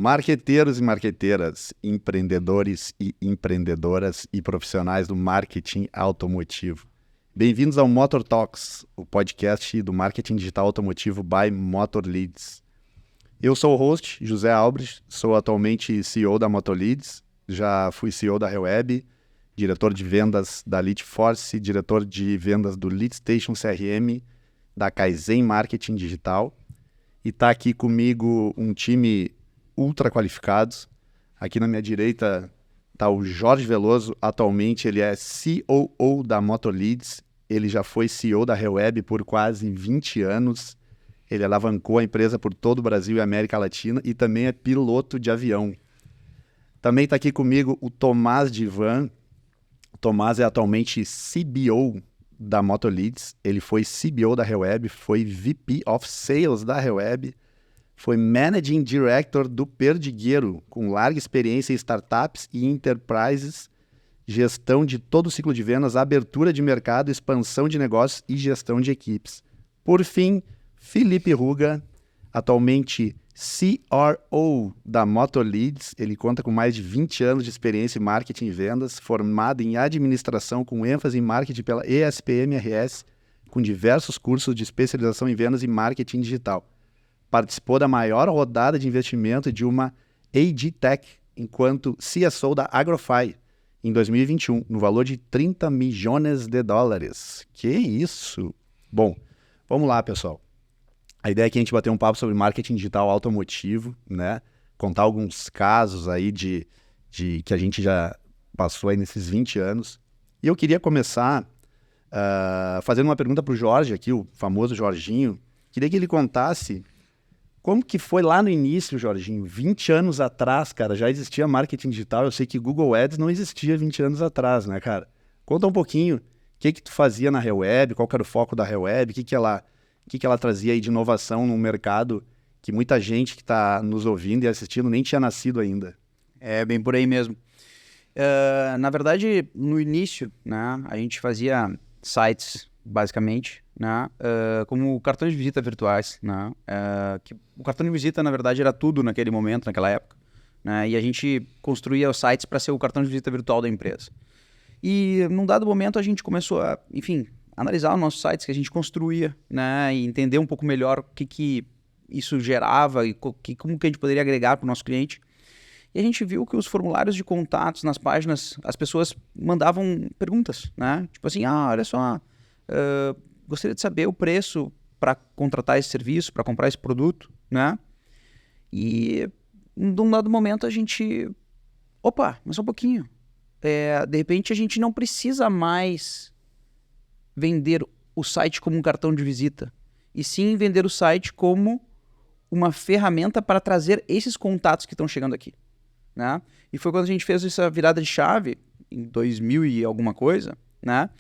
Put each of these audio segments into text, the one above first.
Marqueteiros e marqueteiras, empreendedores e empreendedoras e profissionais do marketing automotivo. Bem-vindos ao Motor Talks, o podcast do marketing digital automotivo by Motor Leads. Eu sou o host, José Albrecht, sou atualmente CEO da Motor Leads, já fui CEO da Reweb, diretor de vendas da Lead Force, diretor de vendas do LeadStation CRM, da Kaizen Marketing Digital. E está aqui comigo um time ultra qualificados. Aqui na minha direita está o Jorge Veloso. Atualmente ele é COO da Motor Leads. Ele já foi CEO da Reweb por quase 20 anos. Ele alavancou a empresa por todo o Brasil e América Latina e também é piloto de avião. Também está aqui comigo o Tomás Divan. O Tomás é atualmente CBO da Motor Leads. Ele foi CBO da Reweb, foi VP of Sales da Reweb, foi Managing Director do Perdigueiro, com larga experiência em startups e enterprises, gestão de todo o ciclo de vendas, abertura de mercado, expansão de negócios e gestão de equipes. Por fim, Felipe Ruga, atualmente CRO da Motor Leads. Ele conta com mais de 20 anos de experiência em marketing e vendas, formado em administração com ênfase em marketing pela ESPM-RS, com diversos cursos de especialização em vendas e marketing digital. Participou da maior rodada de investimento de uma AgTech, enquanto CSO da Agrofy, em 2021, no valor de 30 milhões de dólares. Que isso? Bom, vamos lá, pessoal. A ideia aqui é a gente bater um papo sobre marketing digital automotivo, né? Contar alguns casos aí de que a gente já passou aí nesses 20 anos. E eu queria começar fazendo uma pergunta para o Jorge aqui, o famoso Jorginho. Queria que ele contasse como que foi lá no início, Jorginho. 20 anos atrás, cara, já existia marketing digital. Eu sei que Google Ads não existia 20 anos atrás, né, cara? Conta um pouquinho o que tu fazia na Reweb, qual que era o foco da Reweb, o que ela trazia aí de inovação no mercado que muita gente que está nos ouvindo e assistindo nem tinha nascido ainda. É bem por aí mesmo. Na verdade, no início, né, a gente fazia sites, basicamente, né, como cartões de visita virtuais. Né, que o cartão de visita, na verdade, era tudo naquele momento, naquela época. Né, e a gente construía os sites para ser o cartão de visita virtual da empresa. E, num dado momento, a gente começou a, enfim, analisar os nossos sites que a gente construía, né, e entender um pouco melhor o que isso gerava e como que a gente poderia agregar para o nosso cliente. E a gente viu que os formulários de contatos nas páginas, as pessoas mandavam perguntas, né? Tipo assim, olha só, gostaria de saber o preço para contratar esse serviço, para comprar esse produto, né? E, num dado momento, a gente... Opa, mas só um pouquinho. De repente, a gente não precisa mais vender o site como um cartão de visita, e sim vender o site como uma ferramenta para trazer esses contatos que estão chegando aqui. Né? E foi quando a gente fez essa virada de chave, em 2000 e alguma coisa, né?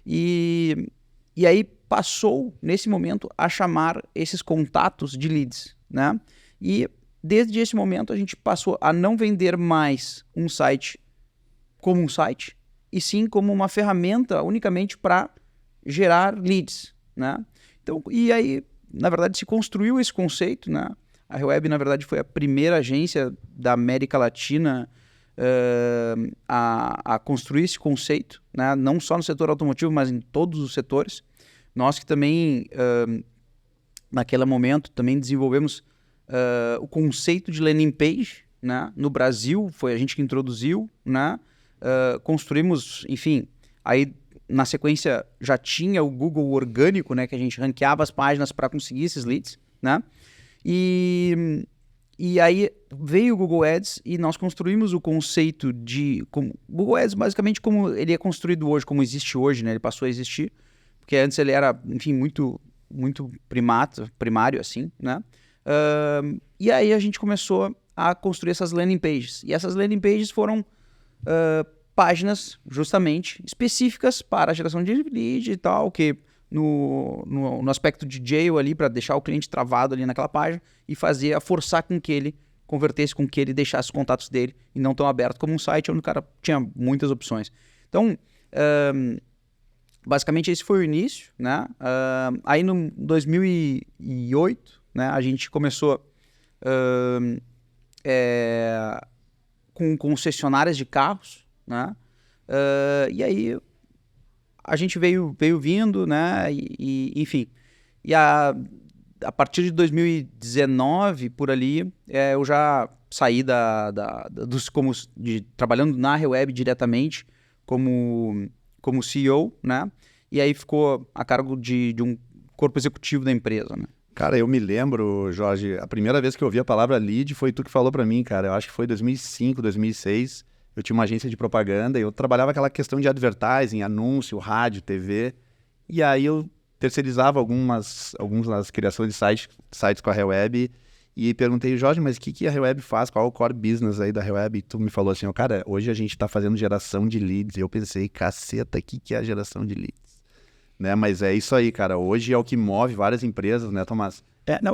E aí passou, nesse momento, a chamar esses contatos de leads. Né? E desde esse momento a gente passou a não vender mais um site como um site, e sim como uma ferramenta unicamente para gerar leads, né? Então, e aí, na verdade, se construiu esse conceito, né? A Reweb, na verdade, foi a primeira agência da América Latina a construir esse conceito, né? Não só no setor automotivo, mas em todos os setores. Nós que também, naquele momento, também desenvolvemos o conceito de landing page, né? No Brasil, foi a gente que introduziu, né? Construímos, enfim, aí na sequência já tinha o Google orgânico, né, que a gente ranqueava as páginas para conseguir esses leads, né? E aí veio o Google Ads e nós construímos o conceito de... Google Ads basicamente como ele é construído hoje, como existe hoje, né? Ele passou a existir, porque antes ele era, enfim, muito primário, assim, né? E aí a gente começou a construir essas landing pages. E essas landing pages foram páginas justamente específicas para a geração de lead e tal, que no aspecto de jail ali, para deixar o cliente travado ali naquela página e forçar com que ele convertesse, com que ele deixasse os contatos dele e não tão aberto como um site onde o cara tinha muitas opções. Então, basicamente esse foi o início, né? Aí no 2008, né, a gente começou com concessionárias de carros, né? E aí a gente veio vindo, né? Enfim, e a partir de 2019, por ali, eu já saí trabalhando na Reweb diretamente como CEO, né? E aí ficou a cargo de um corpo executivo da empresa, né? Cara, eu me lembro, Jorge, a primeira vez que eu ouvi a palavra lead foi tu que falou pra mim, cara. Eu acho que foi 2005, 2006. Eu tinha uma agência de propaganda e eu trabalhava aquela questão de advertising, anúncio, rádio, TV. E aí eu terceirizava algumas criações de sites com a Reweb e perguntei, Jorge, mas o que a Reweb faz? Qual é o core business aí da Reweb? E tu me falou assim, cara, hoje a gente tá fazendo geração de leads. E eu pensei, caceta, o que é a geração de leads? Né? Mas é isso aí, cara. Hoje é o que move várias empresas, né, Tomás?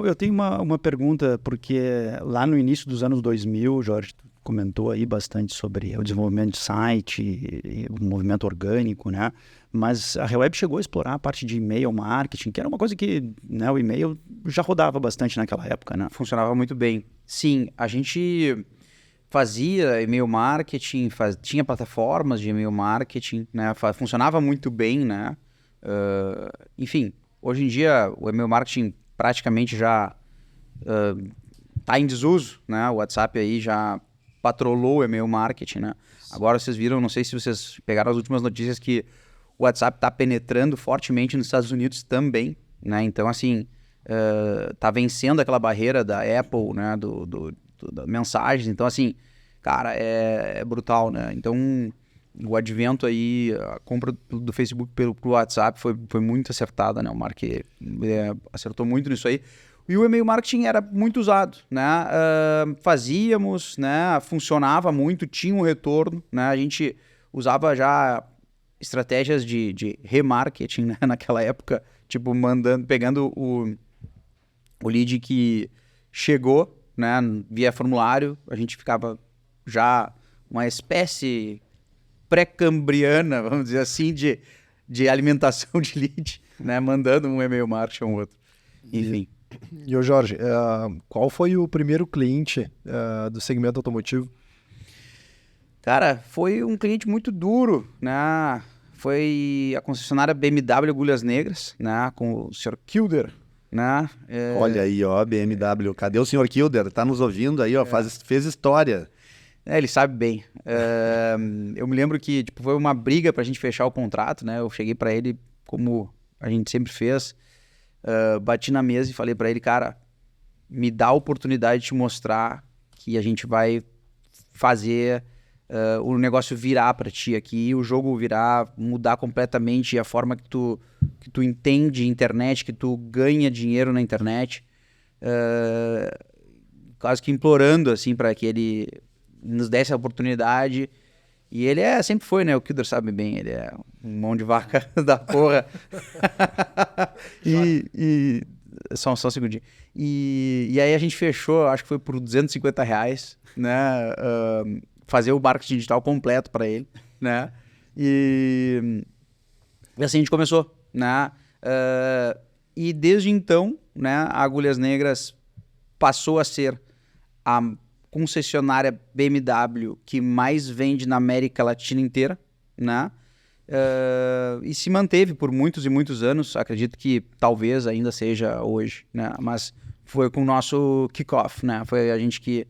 Eu tenho uma pergunta, porque lá no início dos anos 2000, Jorge, tu comentou aí bastante sobre o desenvolvimento de site, e o movimento orgânico, né? Mas a Reweb chegou a explorar a parte de e-mail marketing, que era uma coisa que, né, o e-mail já rodava bastante naquela época, né? Funcionava muito bem. Sim, a gente fazia e-mail marketing, tinha plataformas de e-mail marketing, né? Funcionava muito bem, né? Enfim, hoje em dia o e-mail marketing praticamente já está em desuso, né? O WhatsApp aí já patrolou o e-mail marketing, né? Agora vocês viram, não sei se vocês pegaram as últimas notícias, que o WhatsApp está penetrando fortemente nos Estados Unidos também, né? Então, assim, tá vencendo aquela barreira da Apple, né? Da mensagens. Então, assim, cara, é brutal, né? Então, o advento aí, a compra do Facebook pelo WhatsApp foi muito acertada, né? O Mark acertou muito nisso aí. E o e-mail marketing era muito usado, né? Fazíamos, né? Funcionava muito, tinha um retorno, né? A gente usava já estratégias de remarketing, né? Naquela época, tipo, pegando o lead que chegou, né? Via formulário, a gente ficava já uma espécie pré-cambriana, vamos dizer assim, de alimentação de lead, né? Mandando um e-mail marketing a um outro. Enfim. E ô Jorge, qual foi o primeiro cliente do segmento automotivo? Cara, foi um cliente muito duro, né? Foi a concessionária BMW Agulhas Negras, né? Com o Sr. Kilder, né? Olha aí, ó, BMW. Cadê o Sr. Kilder? Tá nos ouvindo aí, ó, fez história. Ele sabe bem. Eu me lembro que foi uma briga pra gente fechar o contrato, né? Eu cheguei pra ele, como a gente sempre fez, bati na mesa e falei pra ele, cara, me dá a oportunidade de te mostrar que a gente vai fazer o negócio virar pra ti aqui, o jogo virar, mudar completamente a forma que tu entende internet, que tu ganha dinheiro na internet. Quase que implorando, assim, pra que ele nos desse a oportunidade. E ele sempre foi, né? O Kilder sabe bem, ele é um mão de vaca da porra. Só um segundinho. E aí a gente fechou, acho que foi por R$250, né? Fazer o marketing digital completo para ele, né? E assim a gente começou, né? E desde então, né? A Agulhas Negras passou a ser a concessionária BMW que mais vende na América Latina inteira, né? E se manteve por muitos e muitos anos, acredito que talvez ainda seja hoje, né? Mas foi com o nosso kickoff, né? Foi a gente que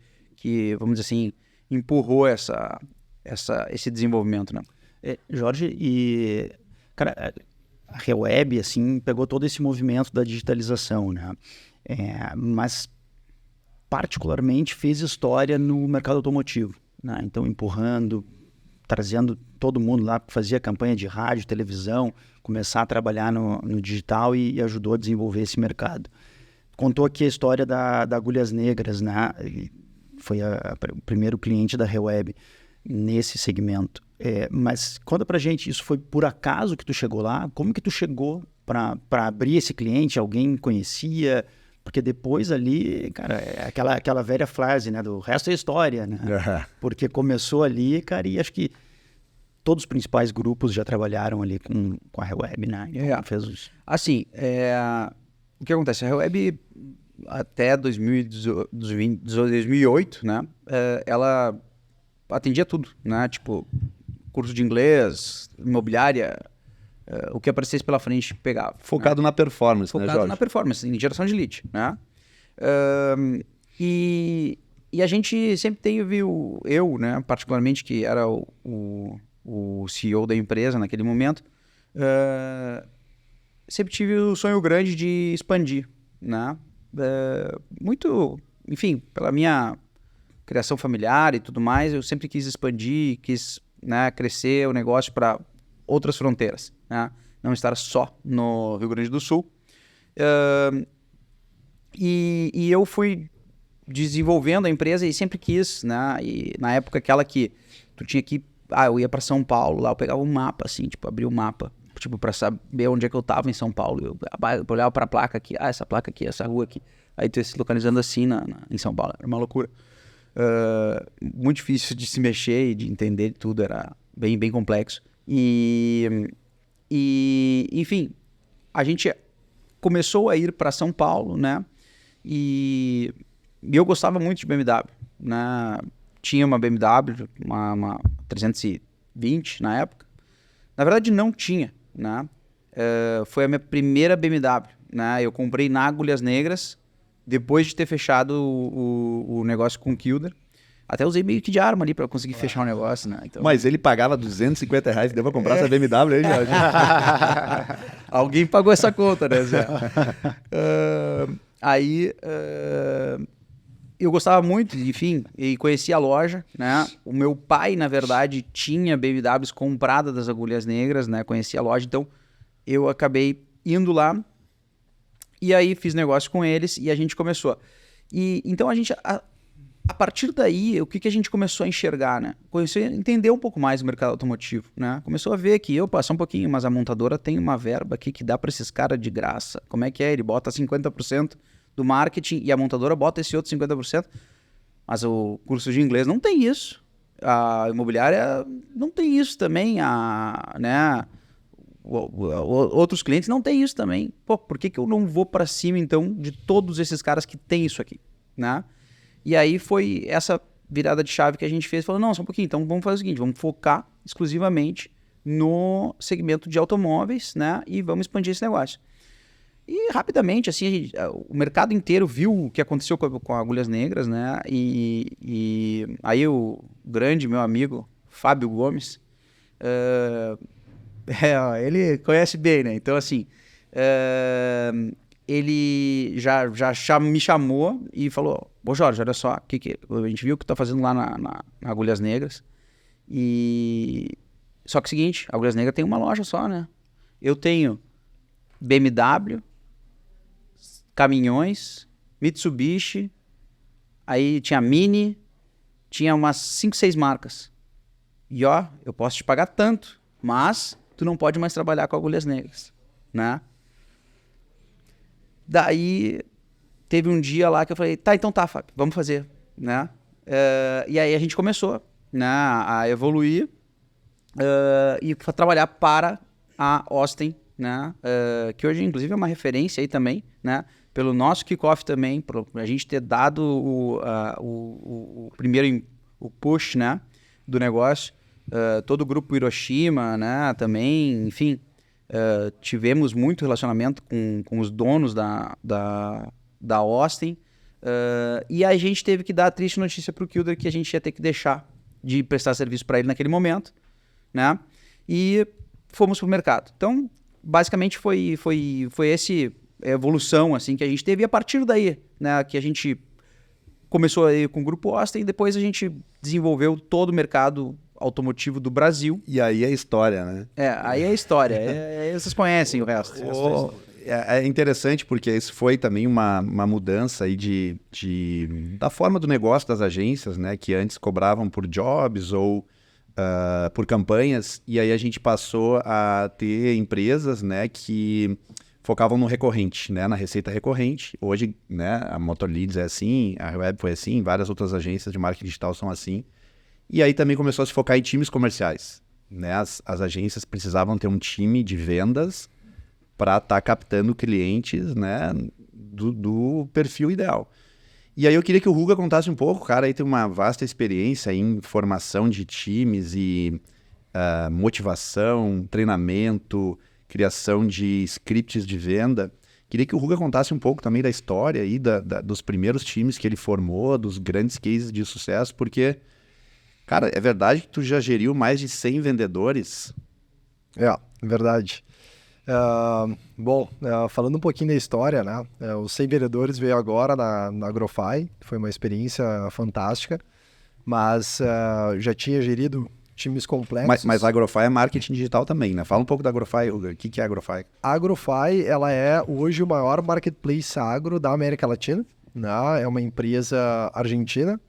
vamos dizer assim, empurrou esse desenvolvimento, né? Jorge, e cara, a Reweb, assim, pegou todo esse movimento da digitalização, né? Mas particularmente fez história no mercado automotivo, né? Então empurrando, trazendo todo mundo lá, fazia campanha de rádio, televisão, começar a trabalhar no digital e ajudou a desenvolver esse mercado. Contou aqui a história da Agulhas Negras, né? Foi o primeiro cliente da Reweb nesse segmento. Mas conta pra gente, isso foi por acaso que tu chegou lá? Como que tu chegou para abrir esse cliente? Alguém conhecia? Porque depois ali, cara, é aquela velha frase, né? Do resto é história, né? Uhum. Porque começou ali, cara, e acho que todos os principais grupos já trabalharam ali com a Reweb, né? Então, fez os... Assim, o que acontece? A Reweb até 2008, né? Ela atendia tudo, né? Tipo, curso de inglês, imobiliária, o que aparecesse pela frente pegava. Focado na performance, né, Focado Jorge? na performance, em geração de lead, né? E a gente sempre teve eu, né, particularmente, que era o CEO da empresa naquele momento, sempre tive o sonho grande de expandir, né? Muito, enfim, pela minha criação familiar e tudo mais, eu sempre quis expandir, quis, né, crescer o negócio para outras fronteiras, né? Não estar só no Rio Grande do Sul. E eu fui desenvolvendo a empresa e sempre quis, né? E na época aquela que tu tinha que... eu ia para São Paulo, lá eu pegava um mapa, assim, tipo, abria o mapa, tipo, para saber onde é que eu tava em São Paulo. Eu olhava para a placa aqui, essa placa aqui, essa rua aqui. Aí tu ia se localizando assim em São Paulo. Era uma loucura. Muito difícil de se mexer e de entender tudo, era bem, bem complexo. E enfim, a gente começou a ir para São Paulo, né? E eu gostava muito de BMW, né? Tinha uma BMW, uma 320 na época. Na verdade, não tinha, né? Foi a minha primeira BMW, né? Eu comprei na Agulhas Negras, depois de ter fechado o negócio com o Kilder. Até usei meio que de arma ali para conseguir fechar o negócio, né? Então... Mas ele pagava R$250 e deu pra comprar essa BMW aí, Jorge. Alguém pagou essa conta, né, Zé? Eu gostava muito, enfim, e conhecia a loja, né? O meu pai, na verdade, tinha BMWs compradas das Agulhas Negras, né? Conhecia a loja, então eu acabei indo lá e aí fiz negócio com eles e a gente começou. E então a partir daí, o que a gente começou a enxergar, né? Começou a entender um pouco mais o mercado automotivo, né? Começou a ver que passar um pouquinho, mas a montadora tem uma verba aqui que dá para esses caras de graça. Como é que é? Ele bota 50% do marketing e a montadora bota esse outro 50%. Mas o curso de inglês não tem isso. A imobiliária não tem isso também. Né? Outros clientes não tem isso também. Pô, por que eu não vou para cima, então, de todos esses caras que tem isso aqui, né? E aí foi essa virada de chave que a gente fez. Falou, não, só um pouquinho, então vamos fazer o seguinte, vamos focar exclusivamente no segmento de automóveis, né? E vamos expandir esse negócio. E rapidamente, assim, o mercado inteiro viu o que aconteceu com Agulhas Negras, né? E aí o grande meu amigo, Fábio Gomes, ele conhece bem, né? Então, assim, ele já me chamou e falou, Jorge, olha só, a gente viu o que tu tá fazendo lá na Agulhas Negras. Só que é o seguinte, a Agulhas Negras tem uma loja só, né? Eu tenho BMW, caminhões, Mitsubishi, aí tinha Mini, tinha umas 5, 6 marcas. E eu posso te pagar tanto, mas tu não pode mais trabalhar com Agulhas Negras, né? Daí teve um dia lá que eu falei, tá, então tá, Fábio, vamos fazer, né? E aí a gente começou, né, a evoluir e trabalhar para a Austin, né? Que hoje inclusive é uma referência aí também, né? Pelo nosso kickoff também, para a gente ter dado o primeiro push, né, do negócio. Todo o grupo Hiroshima, né, também, enfim, tivemos muito relacionamento com os donos da Austin, e a gente teve que dar a triste notícia para o Kilder que a gente ia ter que deixar de prestar serviço para ele naquele momento, né, e fomos para o mercado. Então, basicamente foi esse evolução assim que a gente teve, e a partir daí, né, que a gente começou aí com o grupo Austin, e depois a gente desenvolveu todo o mercado automotivo do Brasil. E aí é história, né? Aí é história. Vocês conhecem o resto. É interessante porque isso foi também uma mudança aí da forma do negócio das agências, né? Que antes cobravam por jobs ou por campanhas. E aí a gente passou a ter empresas, né? Que focavam no recorrente, né? Na receita recorrente. Hoje, né? A Motorleads é assim, a Web foi assim, várias outras agências de marketing digital são assim. E aí também começou a se focar em times comerciais, né? As agências precisavam ter um time de vendas para estar captando clientes, né? do perfil ideal. E aí eu queria que o Ruga contasse um pouco, o cara aí tem uma vasta experiência em formação de times e motivação, treinamento, criação de scripts de venda. Queria que o Ruga contasse um pouco também da história aí, dos primeiros times que ele formou, dos grandes cases de sucesso, porque, cara, é verdade que tu já geriu mais de 100 vendedores? Verdade. Falando um pouquinho da história, né? Os 100 vendedores veio agora na Agrofy, foi uma experiência fantástica, mas já tinha gerido times complexos. Mas a Agrofy é marketing digital também, né? Fala um pouco da Agrofy, Ruga. O que é a Agrofy? A Agrofy, ela é hoje o maior marketplace agro da América Latina, né? É uma empresa argentina,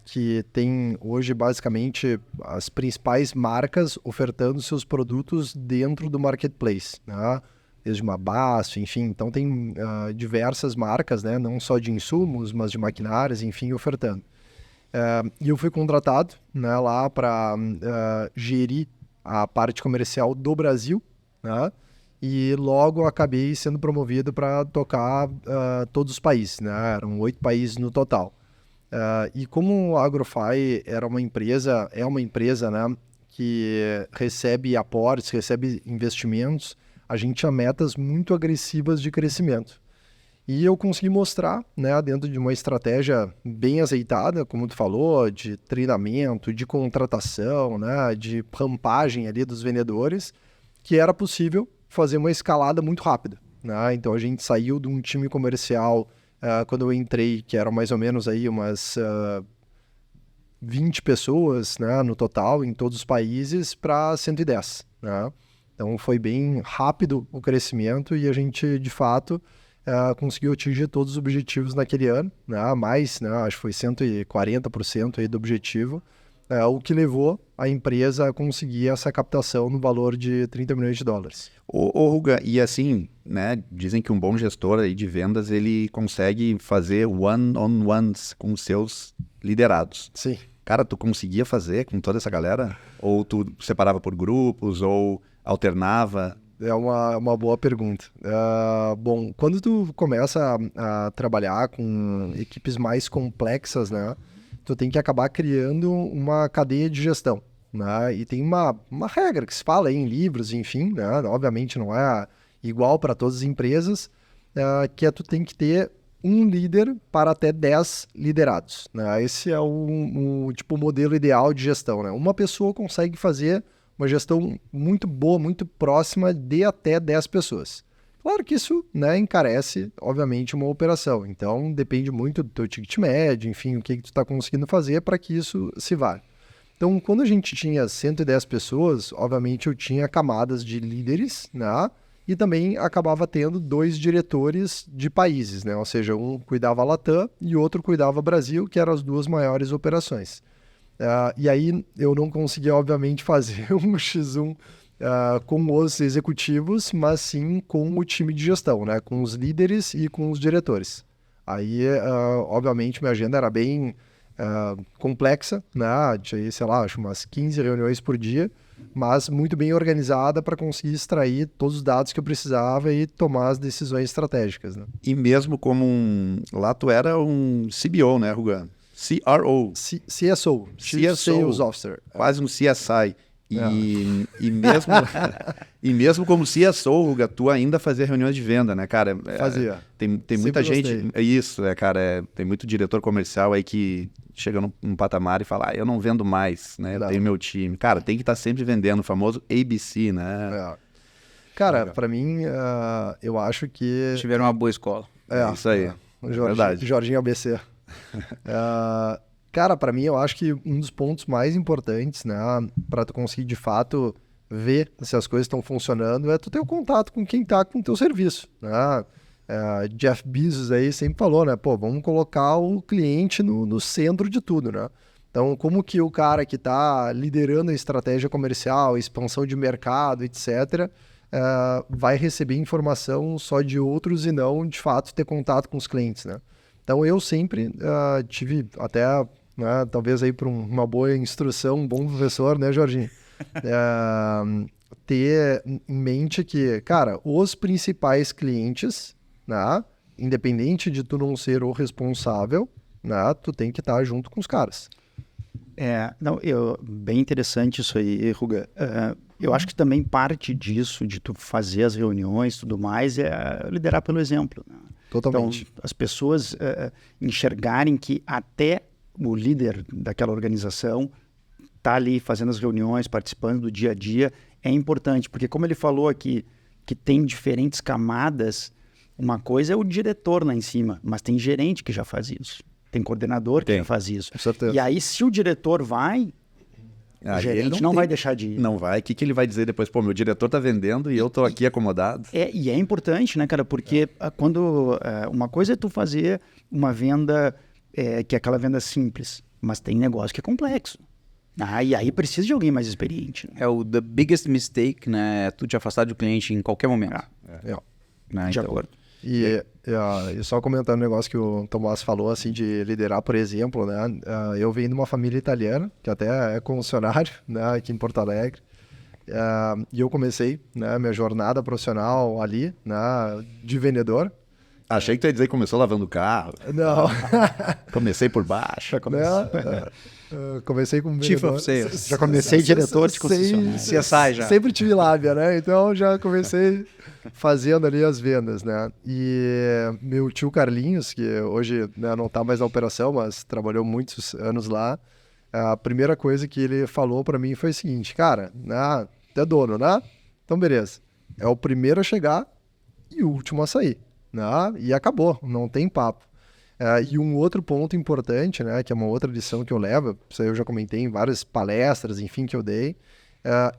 que tem hoje basicamente as principais marcas ofertando seus produtos dentro do marketplace, né? Desde uma Basso, enfim, então tem diversas marcas, né? Não só de insumos, mas de maquinários, enfim, ofertando. E eu fui contratado, né, lá para gerir a parte comercial do Brasil, né? E logo acabei sendo promovido para tocar todos os países, né? Eram 8 países no total. E como a Agrofy é uma empresa, né, que recebe aportes, recebe investimentos, a gente tinha metas muito agressivas de crescimento. E eu consegui mostrar, né, dentro de uma estratégia bem azeitada, como tu falou, de treinamento, de contratação, né, de rampagem ali dos vendedores, que era possível fazer uma escalada muito rápida, né? Então a gente saiu de um time comercial quando eu entrei, que eram mais ou menos aí umas 20 pessoas, né, no total, em todos os países, para 110, né? Então foi bem rápido o crescimento e a gente, de fato, conseguiu atingir todos os objetivos naquele ano, né? Mais, né, acho que foi 140% aí do objetivo, o que levou a empresa a conseguir essa captação no valor de 30 milhões de dólares. Ô Ruga, e assim, né, dizem que um bom gestor aí de vendas, ele consegue fazer one-on-ones com os seus liderados. Sim. Cara, tu conseguia fazer com toda essa galera? Ou tu separava por grupos, ou alternava? É uma boa pergunta. Bom, quando tu começa a trabalhar com equipes mais complexas, né, tu tem que acabar criando uma cadeia de gestão, né? E tem uma regra que se fala aí em livros, enfim, né? Obviamente não é igual para todas as empresas, que tu tem que ter um líder para até 10 liderados, né? Esse é o modelo ideal de gestão, né? Uma pessoa consegue fazer uma gestão muito boa, muito próxima de até 10 pessoas. Claro que isso, né, encarece, obviamente, uma operação. Então, depende muito do teu ticket médio, enfim, o que tu está conseguindo fazer para que isso se vá. Então, quando a gente tinha 110 pessoas, obviamente eu tinha camadas de líderes, né? E também acabava tendo 2 diretores de países, né? Ou seja, um cuidava Latam e outro cuidava Brasil, que eram as 2 maiores operações. E aí eu não conseguia, obviamente, fazer um X1 com os executivos, mas sim com o time de gestão, né? Com os líderes e com os diretores. Aí, obviamente, minha agenda era bem complexa, né? Tinha, sei lá, acho umas 15 reuniões por dia, mas muito bem organizada para conseguir extrair todos os dados que eu precisava e tomar as decisões estratégicas, né? E mesmo como lá tu era um CBO, né, Ruga? CRO. CSO, Chief Sales Officer. Quase um CSI. E mesmo como CSO, Ruga, tu ainda fazia reuniões de venda, né, cara? Fazia. Tem muita gente... Isso, cara. Tem muito diretor comercial aí que chega num patamar e fala, eu não vendo mais, né? Eu tenho meu time. Cara, tem que estar sempre vendendo, o famoso ABC, né? Cara, pra mim, eu acho que... Tiveram uma boa escola. Isso aí. Verdade. Jorginho ABC. Cara, para mim, eu acho que um dos pontos mais importantes, né, para tu conseguir de fato ver se as coisas estão funcionando é tu ter o contato com quem tá com o teu serviço, né? Jeff Bezos aí sempre falou, né, pô, vamos colocar o cliente no centro de tudo, né? Então, como que o cara que tá liderando a estratégia comercial, expansão de mercado, etc., vai receber informação só de outros e não, de fato, ter contato com os clientes, né? Então, eu sempre tive até... né, talvez aí para uma boa instrução, um bom professor, né, Jorginho? Ter em mente que, cara, os principais clientes, né, independente de tu não ser o responsável, né, tu tem que estar junto com os caras. Bem interessante isso aí, Ruga. Eu acho que também parte disso, de tu fazer as reuniões e tudo mais, é liderar pelo exemplo. Né? Totalmente. Então, as pessoas enxergarem que até o líder daquela organização está ali fazendo as reuniões, participando do dia a dia, é importante, porque como ele falou aqui, que tem diferentes camadas, uma coisa é o diretor lá em cima, mas tem gerente que já faz isso, tem coordenador que já faz isso. Com certeza. E aí, se o diretor vai, o gerente não vai deixar de ir. Não vai. O que ele vai dizer depois? Pô, meu diretor tá vendendo e eu tô aqui acomodado. E é importante, né, cara? Porque quando uma coisa é tu fazer uma venda que é aquela venda simples, mas tem negócio que é complexo. E aí precisa de alguém mais experiente. Né? É o the biggest mistake, né? É tu te afastar do cliente em qualquer momento. Né? De Então, acordo. E só comentando um negócio que o Tomás falou, assim, de liderar, por exemplo, né? Eu venho de uma família italiana, que até é concessionário, né, aqui em Porto Alegre. E eu comecei, né, minha jornada profissional ali, né, de vendedor. Achei que tu ia dizer que começou lavando carro. Não. Comecei por baixo. Comecei como Chief vendedor. of Sales. Já comecei diretor de concessionária. CSI já. Sempre tive lábia, né? Então já comecei fazendo ali as vendas, né? E meu tio Carlinhos, que hoje, né, não tá mais na operação, mas trabalhou muitos anos lá, a primeira coisa que ele falou para mim foi o seguinte: cara, né, tu é dono, né? Então beleza. É o primeiro a chegar e o último a sair, né? E acabou, não tem papo. E um outro ponto importante, né, que é uma outra lição que eu levo, isso aí eu já comentei em várias palestras, enfim, que eu dei,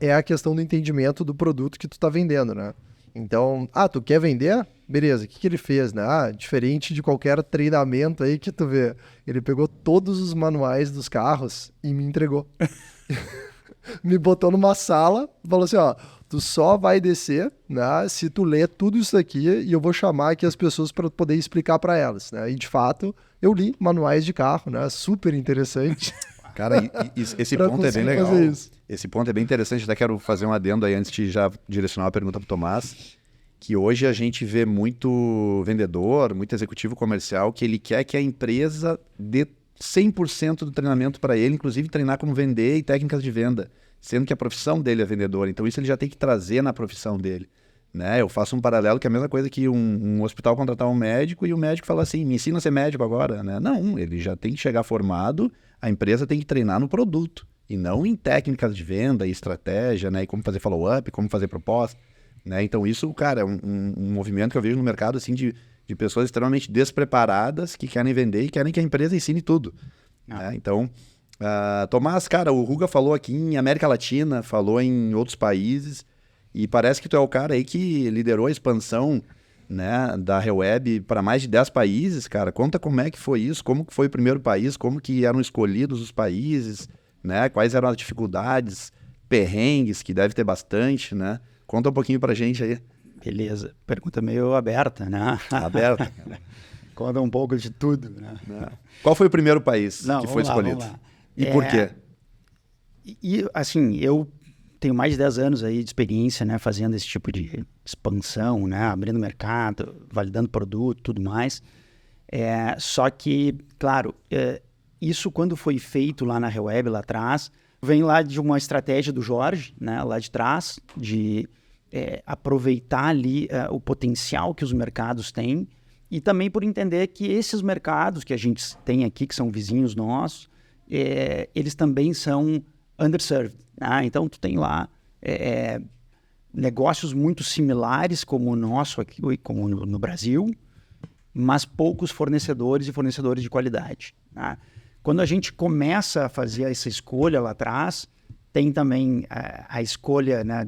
é a questão do entendimento do produto que tu tá vendendo, né? Então, tu quer vender? Beleza, o que ele fez, né? Diferente de qualquer treinamento aí que tu vê, ele pegou todos os manuais dos carros e me entregou. Me botou numa sala, falou assim, tu só vai descer, né, se tu ler tudo isso aqui e eu vou chamar aqui as pessoas para poder explicar para elas, né? E de fato, eu li manuais de carro, né? Super interessante. Cara, esse ponto é bem legal. Esse ponto é bem interessante, até quero fazer um adendo aí antes de já direcionar uma pergunta para o Tomás, que hoje a gente vê muito vendedor, muito executivo comercial, que ele quer que a empresa dê 100% do treinamento para ele, inclusive treinar como vender e técnicas de venda, sendo que a profissão dele é vendedor. Então isso ele já tem que trazer na profissão dele. Né? Eu faço um paralelo que é a mesma coisa que um hospital contratar um médico e o médico fala assim, me ensina a ser médico agora. Né? Não, ele já tem que chegar formado, a empresa tem que treinar no produto e não em técnicas de venda e estratégia, né? E como fazer follow-up, como fazer proposta. Né? Então isso, cara, é um movimento que eu vejo no mercado assim, de pessoas extremamente despreparadas que querem vender e querem que a empresa ensine tudo. Né? Então, Tomás, cara, o Ruga falou aqui em América Latina, falou em outros países, e parece que tu é o cara aí que liderou a expansão, né, da Reweb para mais de 10 países, cara. Conta como é que foi isso, como que foi o primeiro país, como que eram escolhidos os países, né, quais eram as dificuldades, perrengues, que deve ter bastante, né? Conta um pouquinho pra gente aí. Beleza. Pergunta meio aberta, né? Aberta. Conta um pouco de tudo, né? Qual foi o primeiro país que foi escolhido? Vamos lá. E por quê? E, assim, eu tenho mais de 10 anos aí de experiência, né, fazendo esse tipo de expansão, né, abrindo mercado, validando produto, tudo mais. Só que, claro, isso quando foi feito lá na Reweb, lá atrás, vem lá de uma estratégia do Jorge, né, lá de trás, de aproveitar ali o potencial que os mercados têm e também por entender que esses mercados que a gente tem aqui, que são vizinhos nossos, eles também são underserved. Né? Então, tu tem lá negócios muito similares como o nosso aqui, como no Brasil, mas poucos fornecedores e fornecedores de qualidade. Né? Quando a gente começa a fazer essa escolha lá atrás, tem também a escolha, né,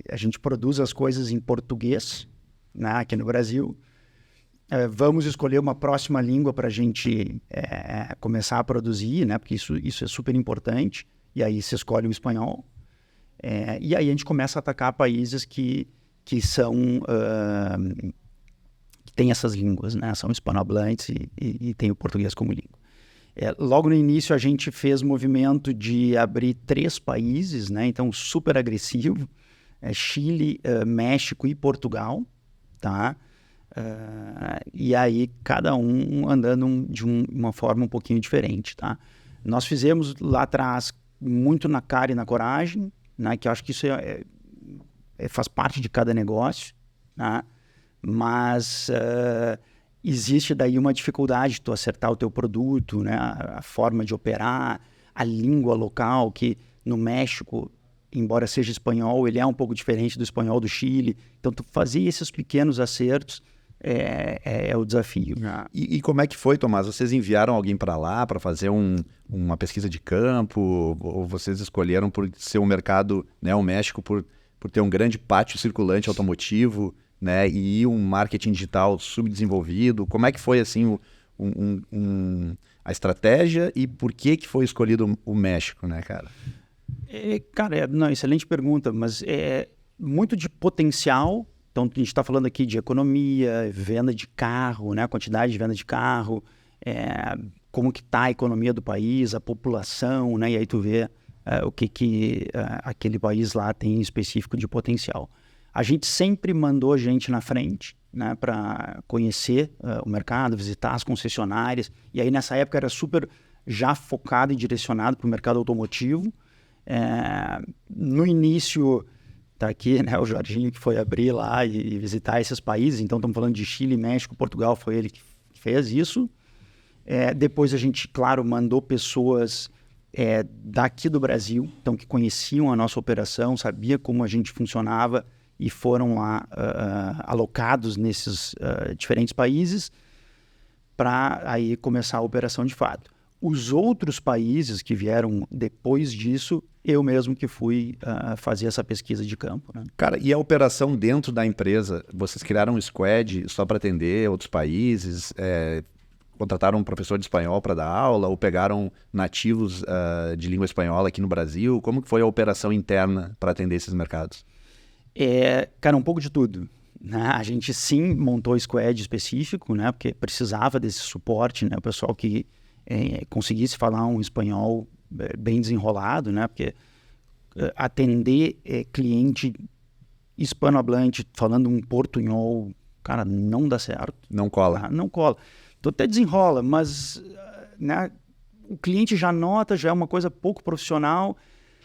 a gente produz as coisas em português, né, aqui no Brasil. Vamos escolher uma próxima língua para a gente começar a produzir, né, porque isso é super importante. E aí se escolhe o espanhol. E aí a gente começa a atacar países que são... que têm essas línguas, né, são hispanohablantes e tem o português como língua. Logo no início a gente fez movimento de abrir 3 países, né? Então super agressivo, Chile, México e Portugal, tá? E aí cada um andando de uma forma um pouquinho diferente, tá? Nós fizemos lá atrás muito na cara e na coragem, né? Que eu acho que isso faz parte de cada negócio, né? Mas existe daí uma dificuldade de tu acertar o teu produto, né? A forma de operar, a língua local, que no México, embora seja espanhol, ele é um pouco diferente do espanhol do Chile. Então, tu fazer esses pequenos acertos é o desafio. E como é que foi, Tomás? Vocês enviaram alguém para lá para fazer uma pesquisa de campo? Ou vocês escolheram por ser um mercado, né, o México, por ter um grande pátio circulante automotivo, né, e um marketing digital subdesenvolvido? Como é que foi assim a estratégia e por que foi escolhido o México, né, cara? Cara, excelente pergunta, mas é muito de potencial. Então, a gente está falando aqui de economia, venda de carro, né? A quantidade de venda de carro, como que está a economia do país, a população, né? E aí tu vê o que aquele país lá tem em específico de potencial. A gente sempre mandou gente na frente, né? Para conhecer o mercado, visitar as concessionárias. E aí, nessa época, era super já focado e direcionado para o mercado automotivo. No início... Tá aqui, né, o Jorginho que foi abrir lá e visitar esses países. Então, estamos falando de Chile, México, Portugal, foi ele que fez isso. Depois a gente, claro, mandou pessoas daqui do Brasil, então que conheciam a nossa operação, sabia como a gente funcionava e foram lá alocados nesses diferentes países para aí começar a operação de fato. Os outros países que vieram depois disso, eu mesmo que fui fazer essa pesquisa de campo, né? Cara, e a operação dentro da empresa? Vocês criaram um squad só para atender outros países? Contrataram um professor de espanhol para dar aula? Ou pegaram nativos de língua espanhola aqui no Brasil? Como que foi a operação interna para atender esses mercados? Cara, um pouco de tudo, né? A gente sim montou squad específico, né? Porque precisava desse suporte, né? O pessoal que conseguisse falar um espanhol bem desenrolado, né? Porque atender cliente hispanohablante falando um portunhol, cara, não dá certo. Não cola. Não cola. Tu até desenrola, mas né, o cliente já nota, já é uma coisa pouco profissional,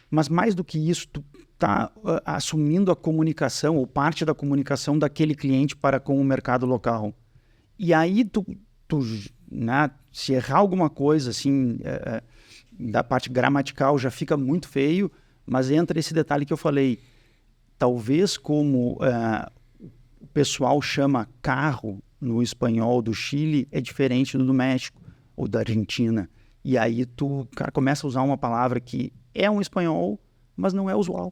mas mais do que isso, tu tá assumindo a comunicação ou parte da comunicação daquele cliente para com o mercado local. E aí tu né, se errar alguma coisa assim da parte gramatical já fica muito feio, mas entra esse detalhe que eu falei. Talvez como o pessoal chama carro no espanhol do Chile é diferente do México ou da Argentina. E aí cara, começa a usar uma palavra que é um espanhol, mas não é usual,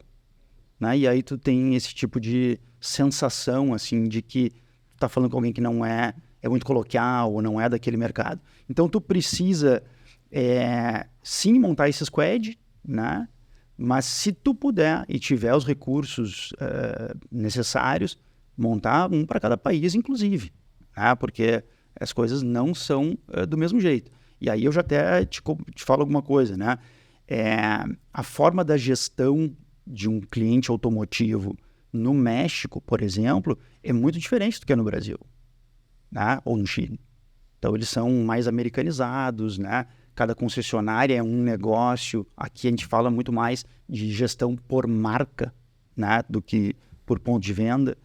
né? E aí tu tem esse tipo de sensação assim de que tu tá falando com alguém que não é muito coloquial ou não é daquele mercado. Então, tu precisa, sim, montar esse squad, né? Mas se tu puder e tiver os recursos necessários, montar um para cada país, inclusive, né? Porque as coisas não são do mesmo jeito. E aí eu já até te falo alguma coisa, né? A forma da gestão de um cliente automotivo no México, por exemplo, é muito diferente do que é no Brasil. Né? Ou no Chile. Então, eles são mais americanizados, né? Cada concessionária é um negócio. Aqui a gente fala muito mais de gestão por marca, né? Do que por ponto de venda.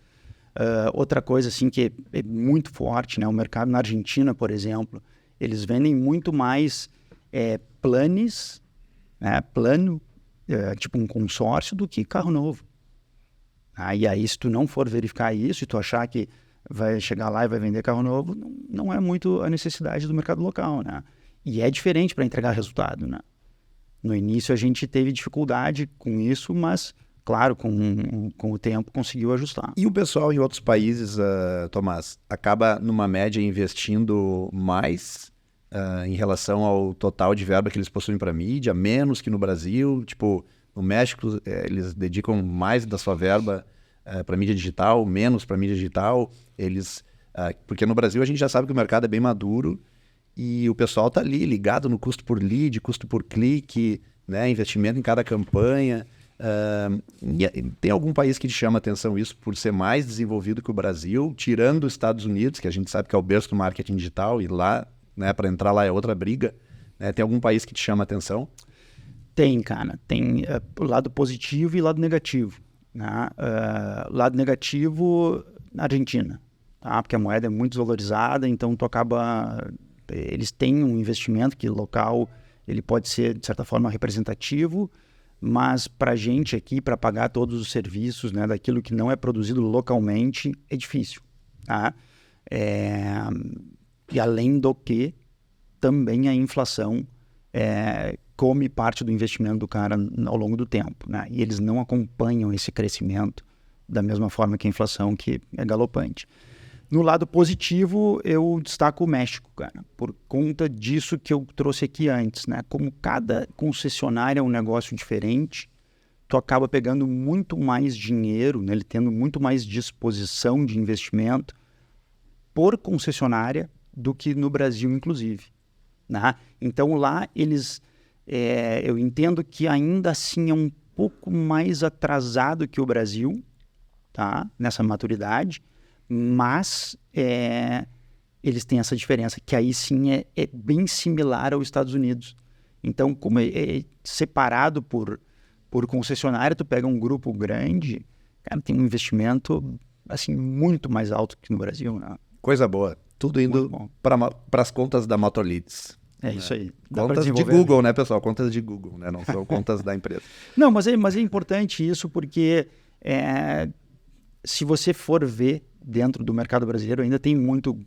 Outra coisa assim, que é muito forte, né? O mercado na Argentina, por exemplo, eles vendem muito mais planos, né? Plano, tipo um consórcio, do que carro novo. E aí, se tu não for verificar isso e tu achar que vai chegar lá e vai vender carro novo, não é muito a necessidade do mercado local, né? E é diferente para entregar resultado, né? No início a gente teve dificuldade com isso, mas, claro, com o tempo conseguiu ajustar. E o pessoal em outros países, Tomás, acaba numa média investindo mais em relação ao total de verba que eles possuem para mídia, menos que no Brasil? Tipo, no México eles dedicam mais da sua verba para mídia digital, menos para mídia digital. Porque no Brasil a gente já sabe que o mercado é bem maduro e o pessoal está ali ligado no custo por lead, custo por clique, né, investimento em cada campanha. Tem algum país que te chama atenção isso por ser mais desenvolvido que o Brasil, tirando os Estados Unidos, que a gente sabe que é o berço do marketing digital, e lá, né, para entrar lá é outra briga, né? Tem algum país que te chama atenção? Tem, cara. Tem o lado positivo e o lado negativo. Né? Lado negativo, Argentina. Tá? Porque a moeda é muito desvalorizada, então tu acaba... Eles têm um investimento que local ele pode ser, de certa forma, representativo, mas para a gente aqui, para pagar todos os serviços, né, daquilo que não é produzido localmente, é difícil. Tá? E além do que, também a inflação come parte do investimento do cara ao longo do tempo. Né? E eles não acompanham esse crescimento da mesma forma que a inflação, que é galopante. No lado positivo, eu destaco o México, cara, por conta disso que eu trouxe aqui antes, né? Como cada concessionária é um negócio diferente, tu acaba pegando muito mais dinheiro, né? Ele tendo muito mais disposição de investimento por concessionária do que no Brasil, inclusive. Né? Então lá eles, eu entendo que ainda assim é um pouco mais atrasado que o Brasil, tá? Nessa maturidade, mas eles têm essa diferença, que aí sim é bem similar aos Estados Unidos. Então, como é separado por concessionária, tu pega um grupo grande, cara, tem um investimento assim, muito mais alto que no Brasil. Né? Coisa boa. Tudo indo para as contas da Motorleads. É isso aí. Contas de Google, né, pessoal? Contas de Google, né? Não são contas da empresa. Não, mas é importante isso porque se você for ver dentro do mercado brasileiro, ainda tem muito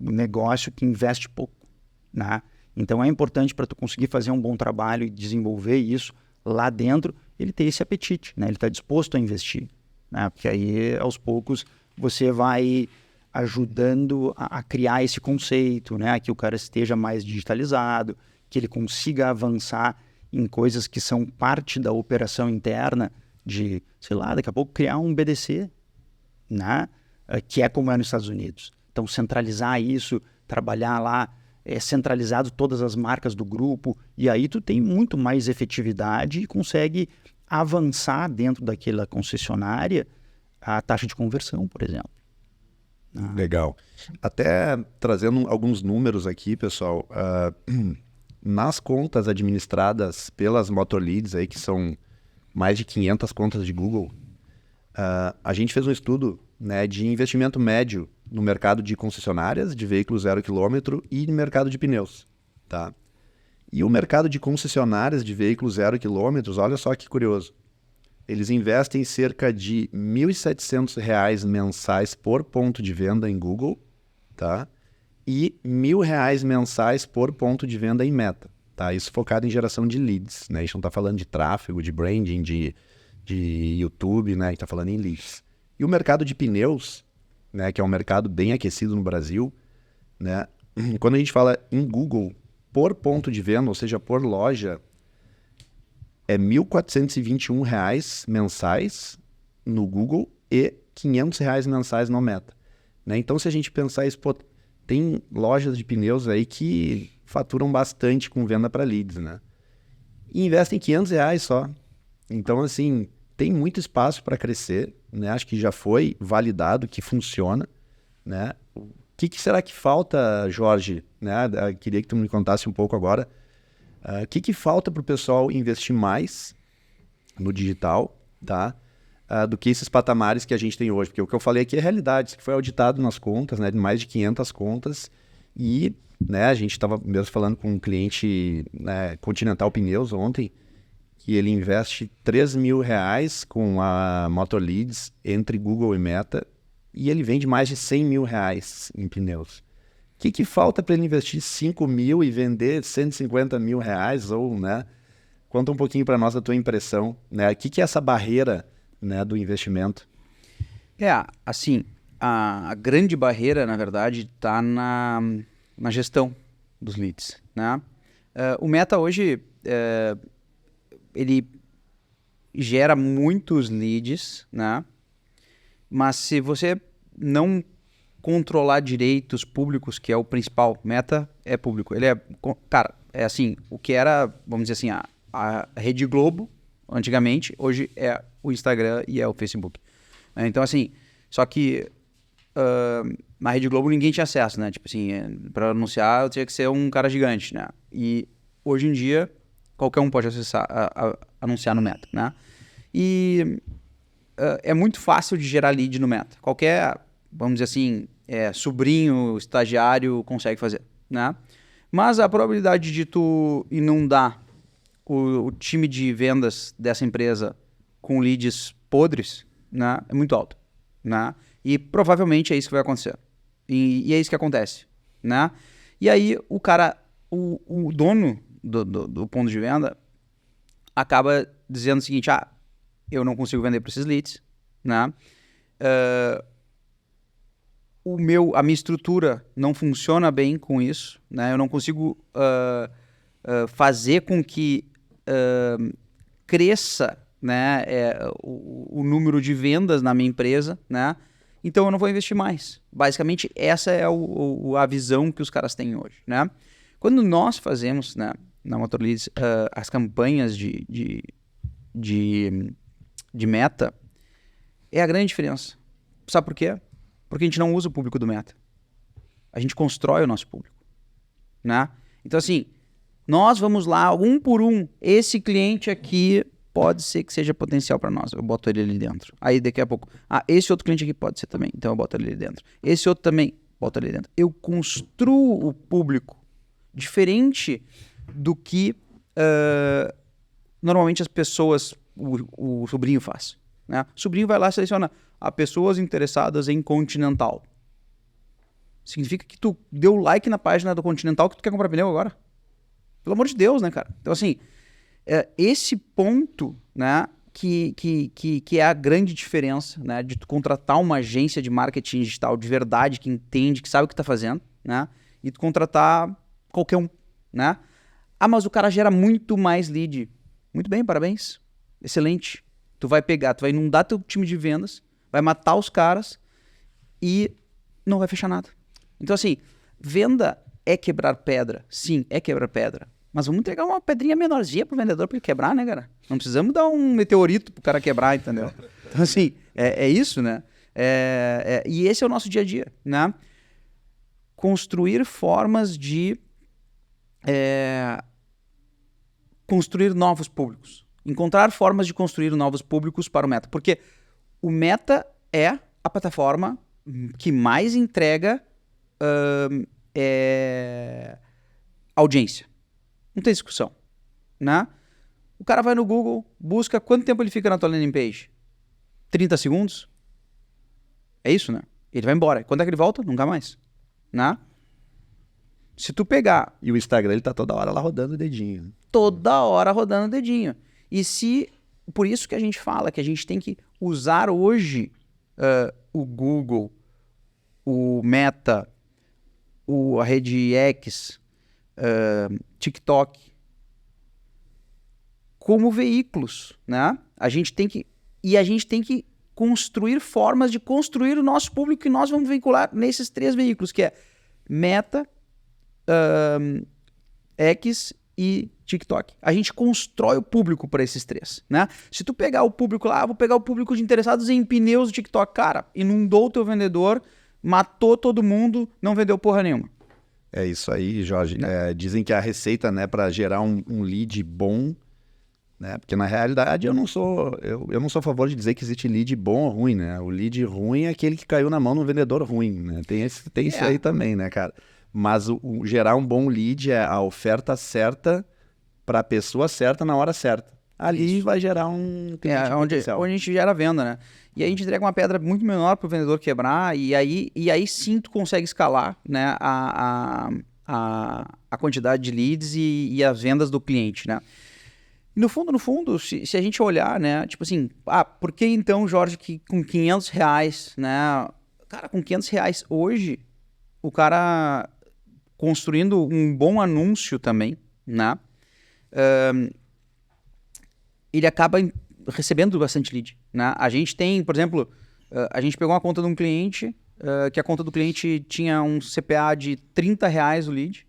negócio que investe pouco. Né? Então é importante para tu conseguir fazer um bom trabalho e desenvolver isso lá dentro, ele ter esse apetite, né? Ele está disposto a investir. Né? Porque aí, aos poucos, você vai ajudando a criar esse conceito, né? Que o cara esteja mais digitalizado, que ele consiga avançar em coisas que são parte da operação interna de, sei lá, daqui a pouco criar um BDC, né? Que é como é nos Estados Unidos. Então, centralizar isso, trabalhar lá, centralizado todas as marcas do grupo, e aí tu tem muito mais efetividade e consegue avançar dentro daquela concessionária a taxa de conversão, por exemplo. Legal. Até trazendo alguns números aqui, pessoal, nas contas administradas pelas Motorleads, aí, que são mais de 500 contas de Google, a gente fez um estudo, né, de investimento médio no mercado de concessionárias de veículos 0 km e no mercado de pneus. Tá? E o mercado de concessionárias de veículos 0 km, olha só que curioso. Eles investem cerca de R$ 1.700 mensais por ponto de venda em Google, tá? E R$ 1.000 mensais por ponto de venda em Meta. Tá? Isso focado em geração de leads. Né? A gente não está falando de tráfego, de branding, de YouTube, né? A gente está falando em leads. E o mercado de pneus, né? Que é um mercado bem aquecido no Brasil, né? Quando a gente fala em Google por ponto de venda, ou seja, por loja, é R$ 1.421 mensais no Google e R$ 500 mensais no Meta. Né? Então, se a gente pensar isso, pô, tem lojas de pneus aí que faturam bastante com venda para leads, né? E investem R$ 500 só. Então, assim, tem muito espaço para crescer, né? Acho que já foi validado que funciona, né? O que será que falta, Jorge? Né? Eu queria que tu me contasse um pouco agora. O que falta para o pessoal investir mais no digital, tá? Do que esses patamares que a gente tem hoje? Porque o que eu falei aqui é realidade, isso que foi auditado nas contas, né? De mais de 500 contas, e, né, a gente estava mesmo falando com um cliente, né, Continental Pneus ontem, que ele investe R$ 3.000 com a Motorleads entre Google e Meta, e ele vende mais de R$ 100.000 em pneus. O que falta para ele investir 5 mil e vender 150 mil reais? Ou, né? Conta um pouquinho para nós a tua impressão. Né? O que é essa barreira, né, do investimento? Assim, a grande barreira, na verdade, está na gestão dos leads. Né? O Meta hoje, ele gera muitos leads, né? Mas se você não controlar direitos públicos, que é o principal, Meta é público. Ele é, cara, é assim, o que era, vamos dizer assim, a Rede Globo, antigamente, hoje é o Instagram e é o Facebook. Então, assim, só que na Rede Globo ninguém tinha acesso, né? Tipo assim, para anunciar eu tinha que ser um cara gigante, né? E hoje em dia, qualquer um pode acessar, anunciar no Meta, né? E é muito fácil de gerar lead no Meta. Qualquer, vamos dizer assim, sobrinho, estagiário consegue fazer, né? Mas a probabilidade de tu inundar o time de vendas dessa empresa com leads podres, né, é muito alto, né? E provavelmente é isso que vai acontecer. E é isso que acontece, né? E aí o cara, o dono do ponto de venda acaba dizendo o seguinte, eu não consigo vender para esses leads, né? A minha estrutura não funciona bem com isso, né? Eu não consigo fazer com que cresça, né, o número de vendas na minha empresa, né? Então eu não vou investir mais. Basicamente essa é a visão que os caras têm hoje, né? Quando nós fazemos, né, na MotorLeads as campanhas de Meta, é a grande diferença. Sabe por quê? Porque a gente não usa o público do Meta. A gente constrói o nosso público, né? Então, assim, nós vamos lá, um por um. Esse cliente aqui pode ser que seja potencial para nós. Eu boto ele ali dentro. Aí, daqui a pouco, esse outro cliente aqui pode ser também. Então, eu boto ele ali dentro. Esse outro também, boto ele ali dentro. Eu construo o público diferente do que normalmente as pessoas, o sobrinho faz, né? O sobrinho vai lá e seleciona pessoas interessadas em Continental. Significa que tu deu like na página do Continental que tu quer comprar pneu agora. Pelo amor de Deus, né, cara? Então, assim, esse ponto, né, que é a grande diferença, né, de tu contratar uma agência de marketing digital de verdade, que entende, que sabe o que tá fazendo, né, e tu contratar qualquer um, né? Mas o cara gera muito mais lead. Muito bem, parabéns. Excelente. Tu vai inundar teu time de vendas, vai matar os caras e não vai fechar nada. Então, assim, venda é quebrar pedra. Sim, é quebrar pedra. Mas vamos entregar uma pedrinha menorzinha pro vendedor pra ele quebrar, né, cara? Não precisamos dar um meteorito pro cara quebrar, entendeu? Então, assim, é isso, né? E esse é o nosso dia a dia, né? Construir formas de construir novos públicos. Encontrar formas de construir novos públicos para o Meta. Porque o Meta é a plataforma que mais entrega audiência. Não tem discussão, né? O cara vai no Google, busca quanto tempo ele fica na tua landing page? 30 segundos? É isso, né? Ele vai embora. Quando é que ele volta? Nunca mais, né? Se tu pegar... E o Instagram, ele tá toda hora lá rodando o dedinho. Toda hora rodando o dedinho. Por isso que a gente fala que a gente tem que usar hoje o Google, o Meta, a rede X, TikTok, como veículos, né? A gente tem que construir formas de construir o nosso público, e nós vamos vincular nesses 3 veículos, que é Meta, X e TikTok. A gente constrói o público para esses 3, né? Se tu pegar o público lá, vou pegar o público de interessados em pneus do TikTok, cara, inundou o teu vendedor, matou todo mundo, não vendeu porra nenhuma. É isso aí, Jorge. Dizem que a receita, né, para gerar um lead bom, né, porque na realidade eu não sou a favor de dizer que existe lead bom ou ruim, né? O lead ruim é aquele que caiu na mão de um vendedor ruim, né? Tem isso aí também, né, cara? Mas gerar um bom lead é a oferta certa para a pessoa certa na hora certa. Ali vai gerar um onde a gente gera a venda, né? E aí a gente entrega uma pedra muito menor para o vendedor quebrar, e aí sim tu consegue escalar, né, a quantidade de leads e as vendas do cliente, né? E no fundo, se a gente olhar, né, tipo assim, por que então, Jorge, que com R$500, né, cara, com R$500 hoje, o cara construindo um bom anúncio também, né, ele acaba recebendo bastante lead, né? A gente tem, por exemplo, a gente pegou uma conta de um cliente, que a conta do cliente tinha um CPA de R$30 o lead,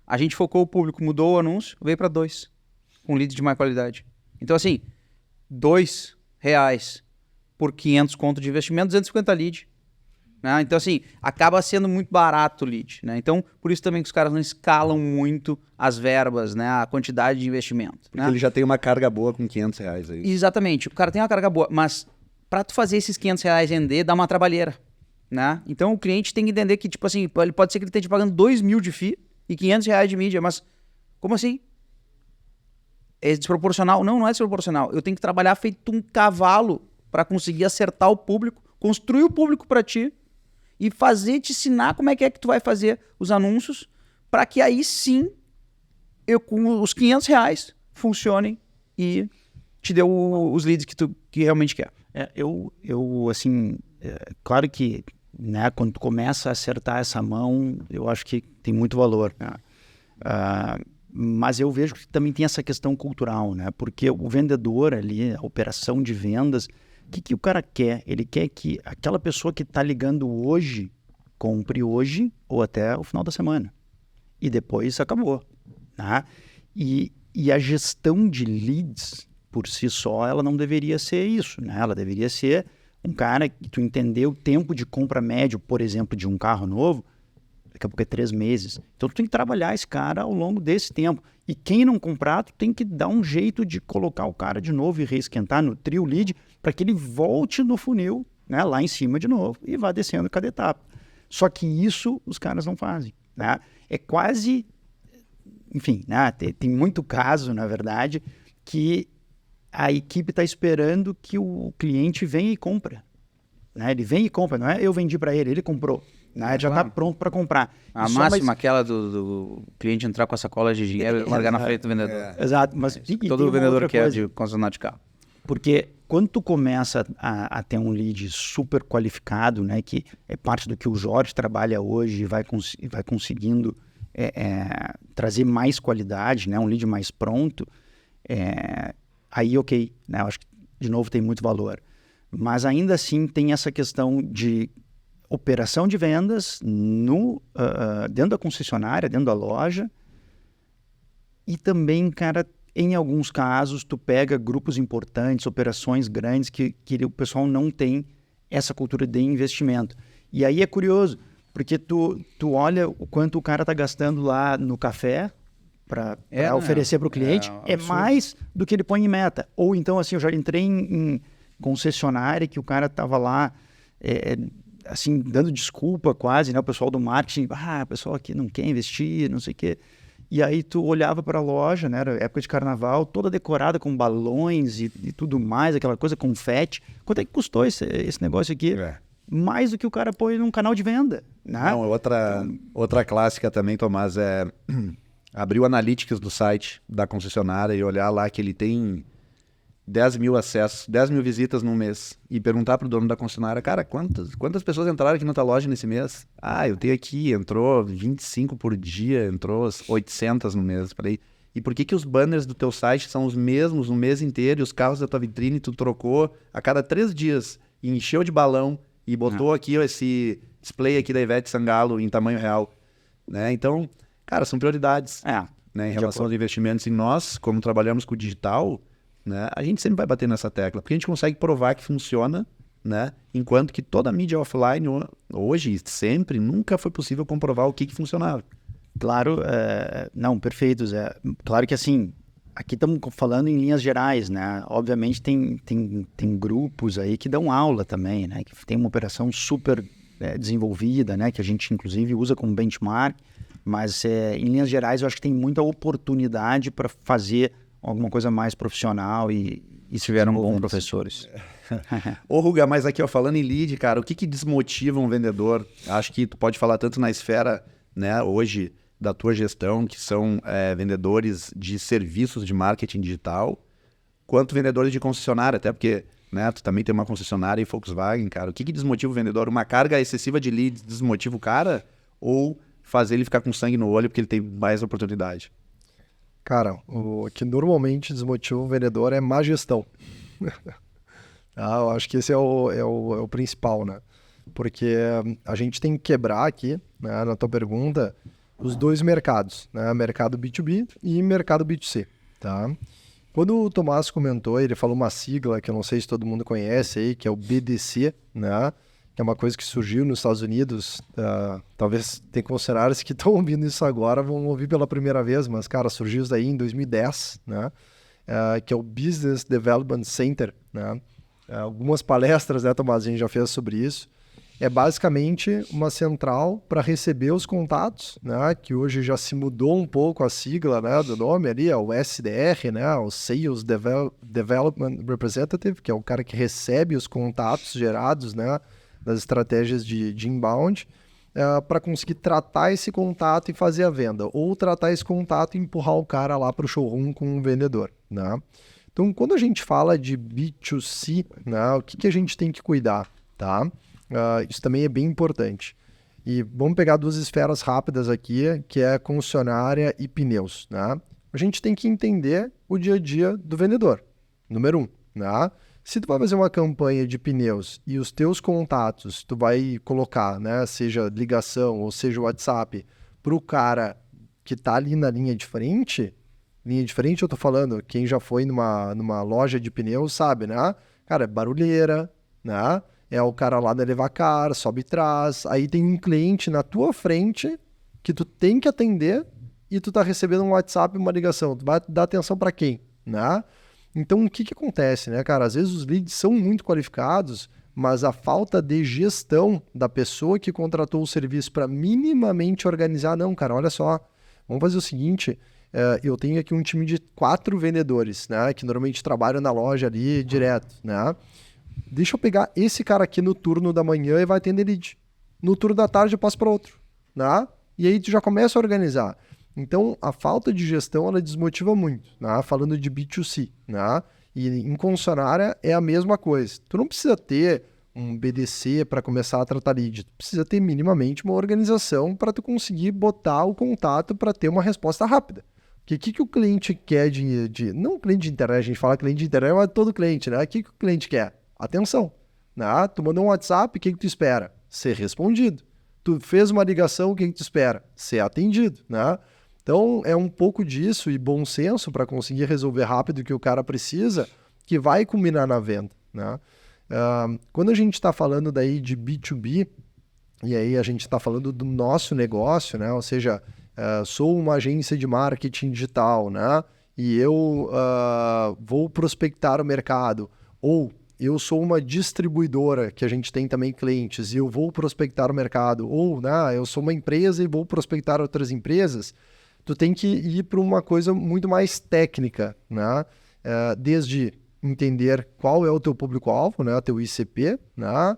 a gente focou o público, mudou o anúncio, veio para 2, com lead de mais qualidade. Então, assim, R$2 por 500 conto de investimento, 250 lead. Né? Então, assim, acaba sendo muito barato o lead. Né? Então, por isso também que os caras não escalam muito as verbas, né? A quantidade de investimento. Porque ele já tem uma carga boa com R$500 aí. Exatamente. O cara tem uma carga boa, mas para tu fazer esses R$500 render, dá uma trabalheira. Né? Então, o cliente tem que entender que, tipo assim, ele pode ser que ele esteja pagando 2.000 de FII e R$500 de mídia, mas como assim? É desproporcional? Não, não é desproporcional. Eu tenho que trabalhar feito um cavalo para conseguir acertar o público, construir o público para ti e te ensinar como é que tu vai fazer os anúncios para que aí sim, eu com os R$500 funcionem e te dê os leads que tu realmente quer. Assim, claro que, né, quando tu começa a acertar essa mão, eu acho que tem muito valor, né? Mas eu vejo que também tem essa questão cultural, né? Porque o vendedor ali, a operação de vendas, o que o cara quer? Ele quer que aquela pessoa que está ligando hoje, compre hoje ou até o final da semana. E depois acabou, né? E a gestão de leads, por si só, ela não deveria ser isso, né? Ela deveria ser um cara que tu entender o tempo de compra médio, por exemplo, de um carro novo, daqui a pouco é 3 meses. Então, tu tem que trabalhar esse cara ao longo desse tempo. E quem não comprar, tu tem que dar um jeito de colocar o cara de novo e reesquentar, nutrir o lead, para que ele volte no funil, né, lá em cima de novo, e vá descendo cada etapa. Só que isso os caras não fazem, né? É quase... Enfim, né, tem muito caso, na verdade, que a equipe está esperando que o cliente venha e compra. Né? Ele vem e compra, não é eu vendi para ele, ele comprou. Né? Ele já está pronto para comprar. A máxima aquela do cliente entrar com a sacola de dinheiro e largar na frente do vendedor. Exato. Mas todo vendedor quer de concessionário de carro. Porque quando tu começa a ter um lead super qualificado, né, que é parte do que o Jorge trabalha hoje e vai conseguindo trazer mais qualidade, né, um lead mais pronto, aí ok, né, eu acho que de novo tem muito valor. Mas ainda assim tem essa questão de operação de vendas dentro da concessionária, dentro da loja. E também, cara, em alguns casos, tu pega grupos importantes, operações grandes que o pessoal não tem essa cultura de investimento. E aí é curioso, porque tu olha o quanto o cara está gastando lá no café para oferecer para o cliente, é mais do que ele põe em meta. Ou então, assim, eu já entrei em concessionária que o cara estava lá... assim, dando desculpa quase, né? O pessoal do marketing, o pessoal aqui não quer investir, não sei o quê. E aí tu olhava para a loja, né? Era época de carnaval, toda decorada com balões e tudo mais, aquela coisa, confete. Quanto é que custou esse negócio aqui? Mais do que o cara põe num canal de venda, né? Não, outra clássica também, Tomás, é abrir o Analytics do site da concessionária e olhar lá que ele tem 10 mil acessos, 10 mil visitas num mês e perguntar pro dono da concessionária, cara, quantas pessoas entraram aqui na tua loja nesse mês? Eu tenho aqui, entrou 25 por dia, entrou 800 no mês. Falei, e por que os banners do teu site são os mesmos no mês inteiro e os carros da tua vitrine tu trocou a cada 3 dias e encheu de balão e botou aqui esse display aqui da Ivete Sangalo em tamanho real, né? Então, cara, são prioridades, né, em relação aos investimentos. E nós, como trabalhamos com o digital... né? A gente sempre vai bater nessa tecla, porque a gente consegue provar que funciona, né? Enquanto que toda a mídia offline, hoje, sempre, nunca foi possível comprovar o que funcionava. Claro, não, perfeito, Zé. Claro que assim, aqui estamos falando em linhas gerais, né? Obviamente tem grupos aí que dão aula também, né? Que tem uma operação super desenvolvida, né? Que a gente inclusive usa como benchmark, mas em linhas gerais eu acho que tem muita oportunidade para fazer alguma coisa mais profissional e tiveram bons professores. Ô Ruga, mas aqui falando em lead, cara, o que desmotiva um vendedor? Acho que tu pode falar tanto na esfera, né, hoje da tua gestão, que são vendedores de serviços de marketing digital, quanto vendedores de concessionária, até porque, né, tu também tem uma concessionária em Volkswagen, cara. O que desmotiva o vendedor? Uma carga excessiva de leads desmotiva o cara ou fazer ele ficar com sangue no olho porque ele tem mais oportunidade? Cara, o que normalmente desmotiva o vendedor é má gestão. Eu acho que esse é o principal, né? Porque a gente tem que quebrar aqui, né, na tua pergunta, os dois mercados, né? Mercado B2B e mercado B2C, tá? Quando o Tomás comentou, ele falou uma sigla que eu não sei se todo mundo conhece aí, que é o BDC, né? Que é uma coisa que surgiu nos Estados Unidos. Talvez tenha funcionários que estão ouvindo isso agora, vão ouvir pela primeira vez, mas, cara, surgiu isso daí em 2010, né? Que é o Business Development Center, né? Algumas palestras, né, Tomás, a gente já fez sobre isso. É basicamente uma central para receber os contatos, né, que hoje já se mudou um pouco a sigla, né, do nome ali, é o SDR, né, o Sales Development Representative, que é o cara que recebe os contatos gerados, né, das estratégias de inbound, para conseguir tratar esse contato e fazer a venda, ou tratar esse contato e empurrar o cara lá para o showroom com um vendedor, né. Então, quando a gente fala de B2C, né, o que a gente tem que cuidar, tá? Isso também é bem importante. E vamos pegar duas esferas rápidas aqui, que é concessionária e pneus, né? A gente tem que entender o dia a dia do vendedor, número 1, né? Se tu vai fazer uma campanha de pneus e os teus contatos, tu vai colocar, né, seja ligação ou seja WhatsApp, para o cara que tá ali na linha de frente eu tô falando, quem já foi numa loja de pneus sabe, né? Cara, é barulheira, né? É o cara lá da Elevacar, sobe e traz. Aí tem um cliente na tua frente que tu tem que atender e tu tá recebendo um WhatsApp e uma ligação. Tu vai dar atenção para quem, né? Então, o que acontece, né, cara? Às vezes os leads são muito qualificados, mas a falta de gestão da pessoa que contratou o serviço para minimamente organizar, não, cara, olha só, vamos fazer o seguinte, eu tenho aqui um time de 4 vendedores, né, que normalmente trabalham na loja ali direto, né? Deixa eu pegar esse cara aqui no turno da manhã e vai atender lead. No turno da tarde eu passo para outro, né? E aí tu já começa a organizar. Então, a falta de gestão, ela desmotiva muito, né? Falando de B2C, né? E em concessionária é a mesma coisa. Tu não precisa ter um BDC para começar a tratar lead. Tu precisa ter minimamente uma organização para tu conseguir botar o contato para ter uma resposta rápida. O que o cliente quer não cliente de internet, a gente fala cliente de internet, mas todo cliente, né? O que o cliente quer? Atenção, né? Tu mandou um WhatsApp, o que tu espera? Ser respondido. Tu fez uma ligação, o que tu espera? Ser atendido, né? Então, é um pouco disso e bom senso para conseguir resolver rápido o que o cara precisa, que vai culminar na venda, né? Quando a gente está falando daí de B2B, e aí a gente está falando do nosso negócio, né? Ou seja, sou uma agência de marketing digital, né? E eu vou prospectar o mercado, ou eu sou uma distribuidora, que a gente tem também clientes, e eu vou prospectar o mercado, ou né, eu sou uma empresa e vou prospectar outras empresas, tu tem que ir para uma coisa muito mais técnica, né? Desde entender qual é o teu público-alvo, né? O teu ICP, né?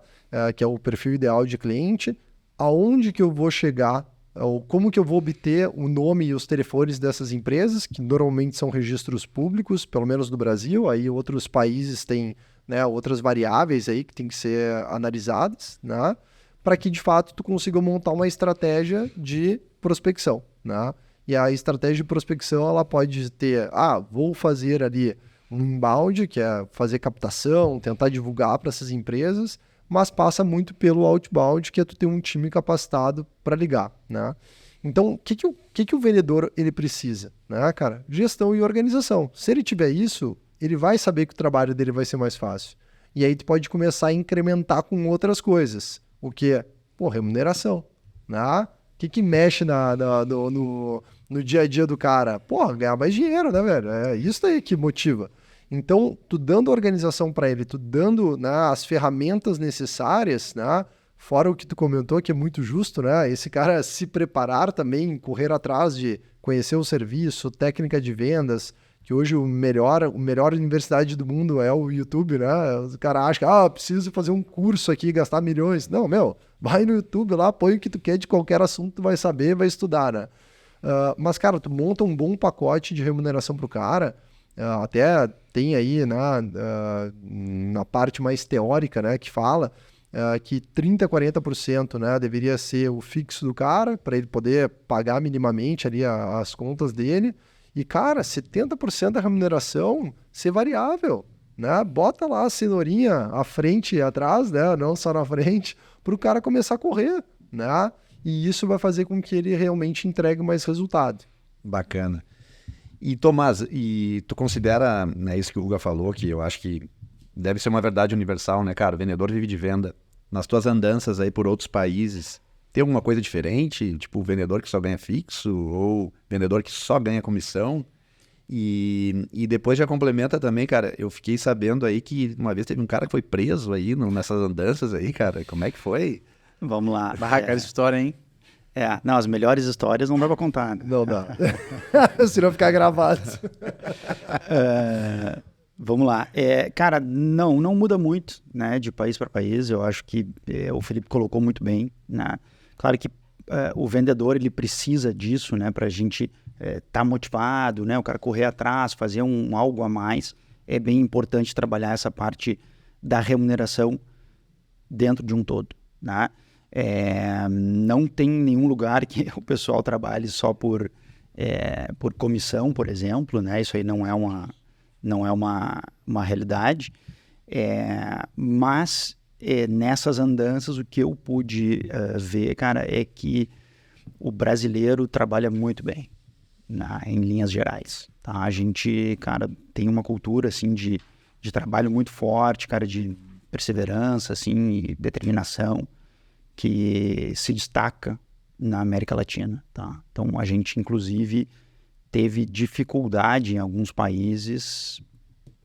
Que é o perfil ideal de cliente, aonde que eu vou chegar, ou como que eu vou obter o nome e os telefones dessas empresas, que normalmente são registros públicos, pelo menos no Brasil, aí outros países têm, né, outras variáveis aí que tem que ser analisadas, né, para que de fato tu consiga montar uma estratégia de prospecção, né? E a estratégia de prospecção, ela pode ter, vou fazer ali um inbound, que é fazer captação, tentar divulgar para essas empresas, mas passa muito pelo outbound, que é tu ter um time capacitado para ligar, né? Então, o que o vendedor ele precisa, né, cara? Gestão e organização. Se ele tiver isso, ele vai saber que o trabalho dele vai ser mais fácil. E aí tu pode começar a incrementar com outras coisas. O que é? Remuneração, né? O que mexe no dia a dia do cara? Ganhar mais dinheiro, né, velho? É isso aí que motiva. Então, tu dando organização para ele, tu dando, né, as ferramentas necessárias, né, fora o que tu comentou, que é muito justo, né? Esse cara se preparar também, correr atrás de conhecer o serviço, técnica de vendas, que hoje a melhor universidade do mundo é o YouTube, né? O cara acha que, preciso fazer um curso aqui, gastar milhões. Não, vai no YouTube lá, põe o que tu quer de qualquer assunto, tu vai saber, vai estudar, né? Mas, cara, tu monta um bom pacote de remuneração pro cara, até tem aí, né, na parte mais teórica, né, que fala que 30% a 40%, né, deveria ser o fixo do cara, para ele poder pagar minimamente ali as contas dele. E, cara, 70% da remuneração ser variável, né? Bota lá a cenourinha à frente e atrás, né? Não só na frente, para o cara começar a correr, né? E isso vai fazer com que ele realmente entregue mais resultado. Bacana. E Tomás, e tu considera, né, isso que o Guga falou, que eu acho que deve ser uma verdade universal, né, cara? O vendedor vive de venda. Nas tuas andanças aí por outros países, tem alguma coisa diferente? Tipo, o vendedor que só ganha fixo ou vendedor que só ganha comissão? E depois já complementa também, cara, eu fiquei sabendo aí que uma vez teve um cara que foi preso aí nessas andanças aí, cara. Como é que foi? Vamos lá. Barraca essa história, hein? Não, as melhores histórias não dá pra contar, né? Não dá. Se não ficar gravado. Vamos lá. Cara, não muda muito, né, de país para país. Eu acho que o Felipe colocou muito bem, né? Claro que o vendedor, ele precisa disso, né, pra gente tá motivado, né, o cara correr atrás, fazer algo a mais. É bem importante trabalhar essa parte da remuneração dentro de um todo, né? Não tem nenhum lugar que o pessoal trabalhe só por comissão, por exemplo, né? Isso aí não é uma realidade. Mas nessas andanças o que eu pude ver, cara, é que o brasileiro trabalha muito bem, né, em linhas gerais, tá? A gente, cara, tem uma cultura assim de trabalho muito forte, cara, de perseverança, assim, e determinação, que se destaca na América Latina, tá? Então a gente inclusive teve dificuldade em alguns países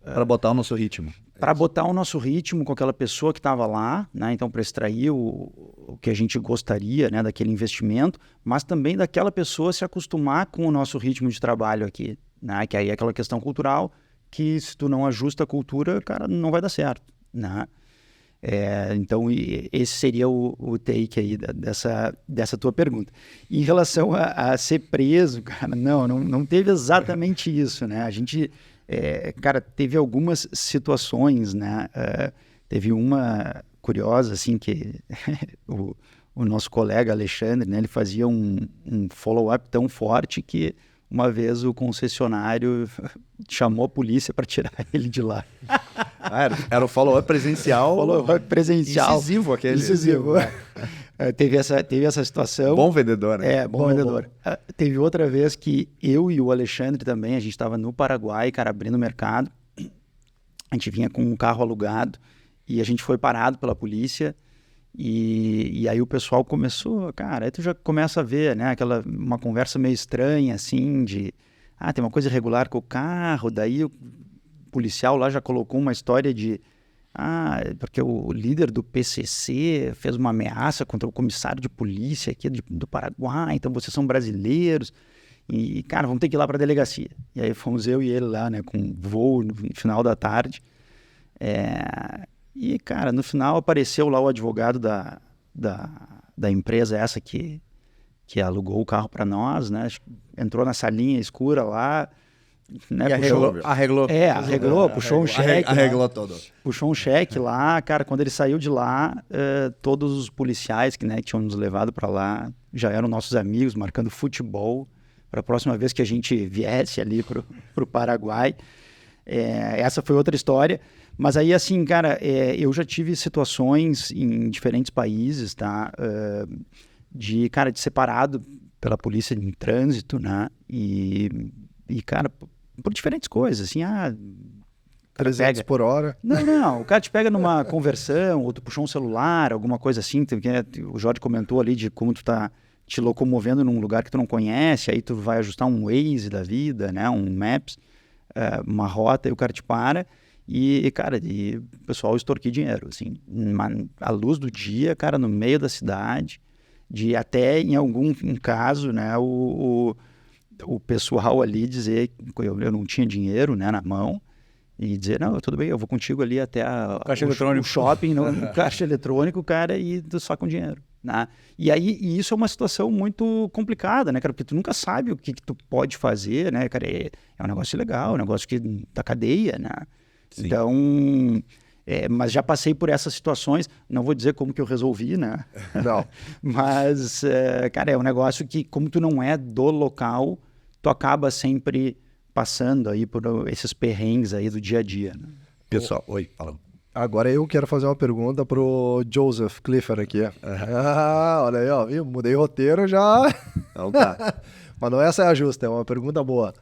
Para botar o nosso ritmo. para botar o nosso ritmo com aquela pessoa que estava lá, né? Então para extrair o que a gente gostaria, né, daquele investimento, mas também daquela pessoa se acostumar com o nosso ritmo de trabalho aqui, né? Que aí é aquela questão cultural que se tu não ajusta a cultura, cara, não vai dar certo, né? Então esse seria o take aí dessa tua pergunta. Em relação a ser preso, cara, não teve exatamente isso, né? A gente, cara, teve algumas situações, né? Teve uma curiosa, assim, que o nosso colega Alexandre, né? Ele fazia um follow-up tão forte que uma vez o concessionário chamou a polícia para tirar ele de lá. Era o follow-up presencial. Follow-up presencial. Incisivo aquele. Incisivo. Teve essa situação. Bom vendedor, né? Bom vendedor. Teve outra vez que eu e o Alexandre também, a gente estava no Paraguai, cara, abrindo mercado. A gente vinha com um carro alugado e a gente foi parado pela polícia. E aí o pessoal começou, cara, aí tu já começa a ver, né, uma conversa meio estranha, assim, tem uma coisa irregular com o carro, daí o policial lá já colocou uma história de, porque o líder do PCC fez uma ameaça contra o comissário de polícia aqui do Paraguai, então vocês são brasileiros, e, cara, vamos ter que ir lá pra delegacia. E aí fomos eu e ele lá, né, com voo no final da tarde, e, cara, no final apareceu lá o advogado da empresa essa que alugou o carro para nós, né? Entrou na salinha escura lá, né? E arreglou, puxou um cheque. Arreglou todo. Puxou um cheque lá, cara, quando ele saiu de lá, todos os policiais que tinham nos levado para lá já eram nossos amigos, marcando futebol para a próxima vez que a gente viesse ali pro Paraguai. Essa foi outra história. Mas aí, assim, cara, eu já tive situações em diferentes países, tá? De ser parado pela polícia em trânsito, né? E cara, por diferentes coisas, assim, 300 por hora. Não, o cara te pega numa conversão, ou tu puxou um celular, alguma coisa assim, o Jorge comentou ali de como tu tá te locomovendo num lugar que tu não conhece, aí tu vai ajustar um Waze da vida, né? Um Maps, uma rota, e o cara te para. E, cara, o pessoal extorquir dinheiro, assim, à luz do dia, cara, no meio da cidade, até em algum caso, né, o pessoal ali dizer que eu não tinha dinheiro, né, na mão, e dizer, não, tudo bem, eu vou contigo ali até o shopping, no caixa eletrônico, cara, e só com dinheiro, né? E isso é uma situação muito complicada, né, cara, porque tu nunca sabe o que tu pode fazer, né, cara, é um negócio legal, é um negócio que da cadeia, né? Sim. Então, mas já passei por essas situações, não vou dizer como que eu resolvi, né? Não. Mas, cara, é um negócio que, como tu não é do local, tu acaba sempre passando aí por esses perrengues aí do dia a dia, né? Pessoal, oi, fala. Agora eu quero fazer uma pergunta pro Joseph Clifford aqui. Olha aí, ó, viu? Mudei o roteiro já. Então tá. Mas não essa é a justa, é uma pergunta boa.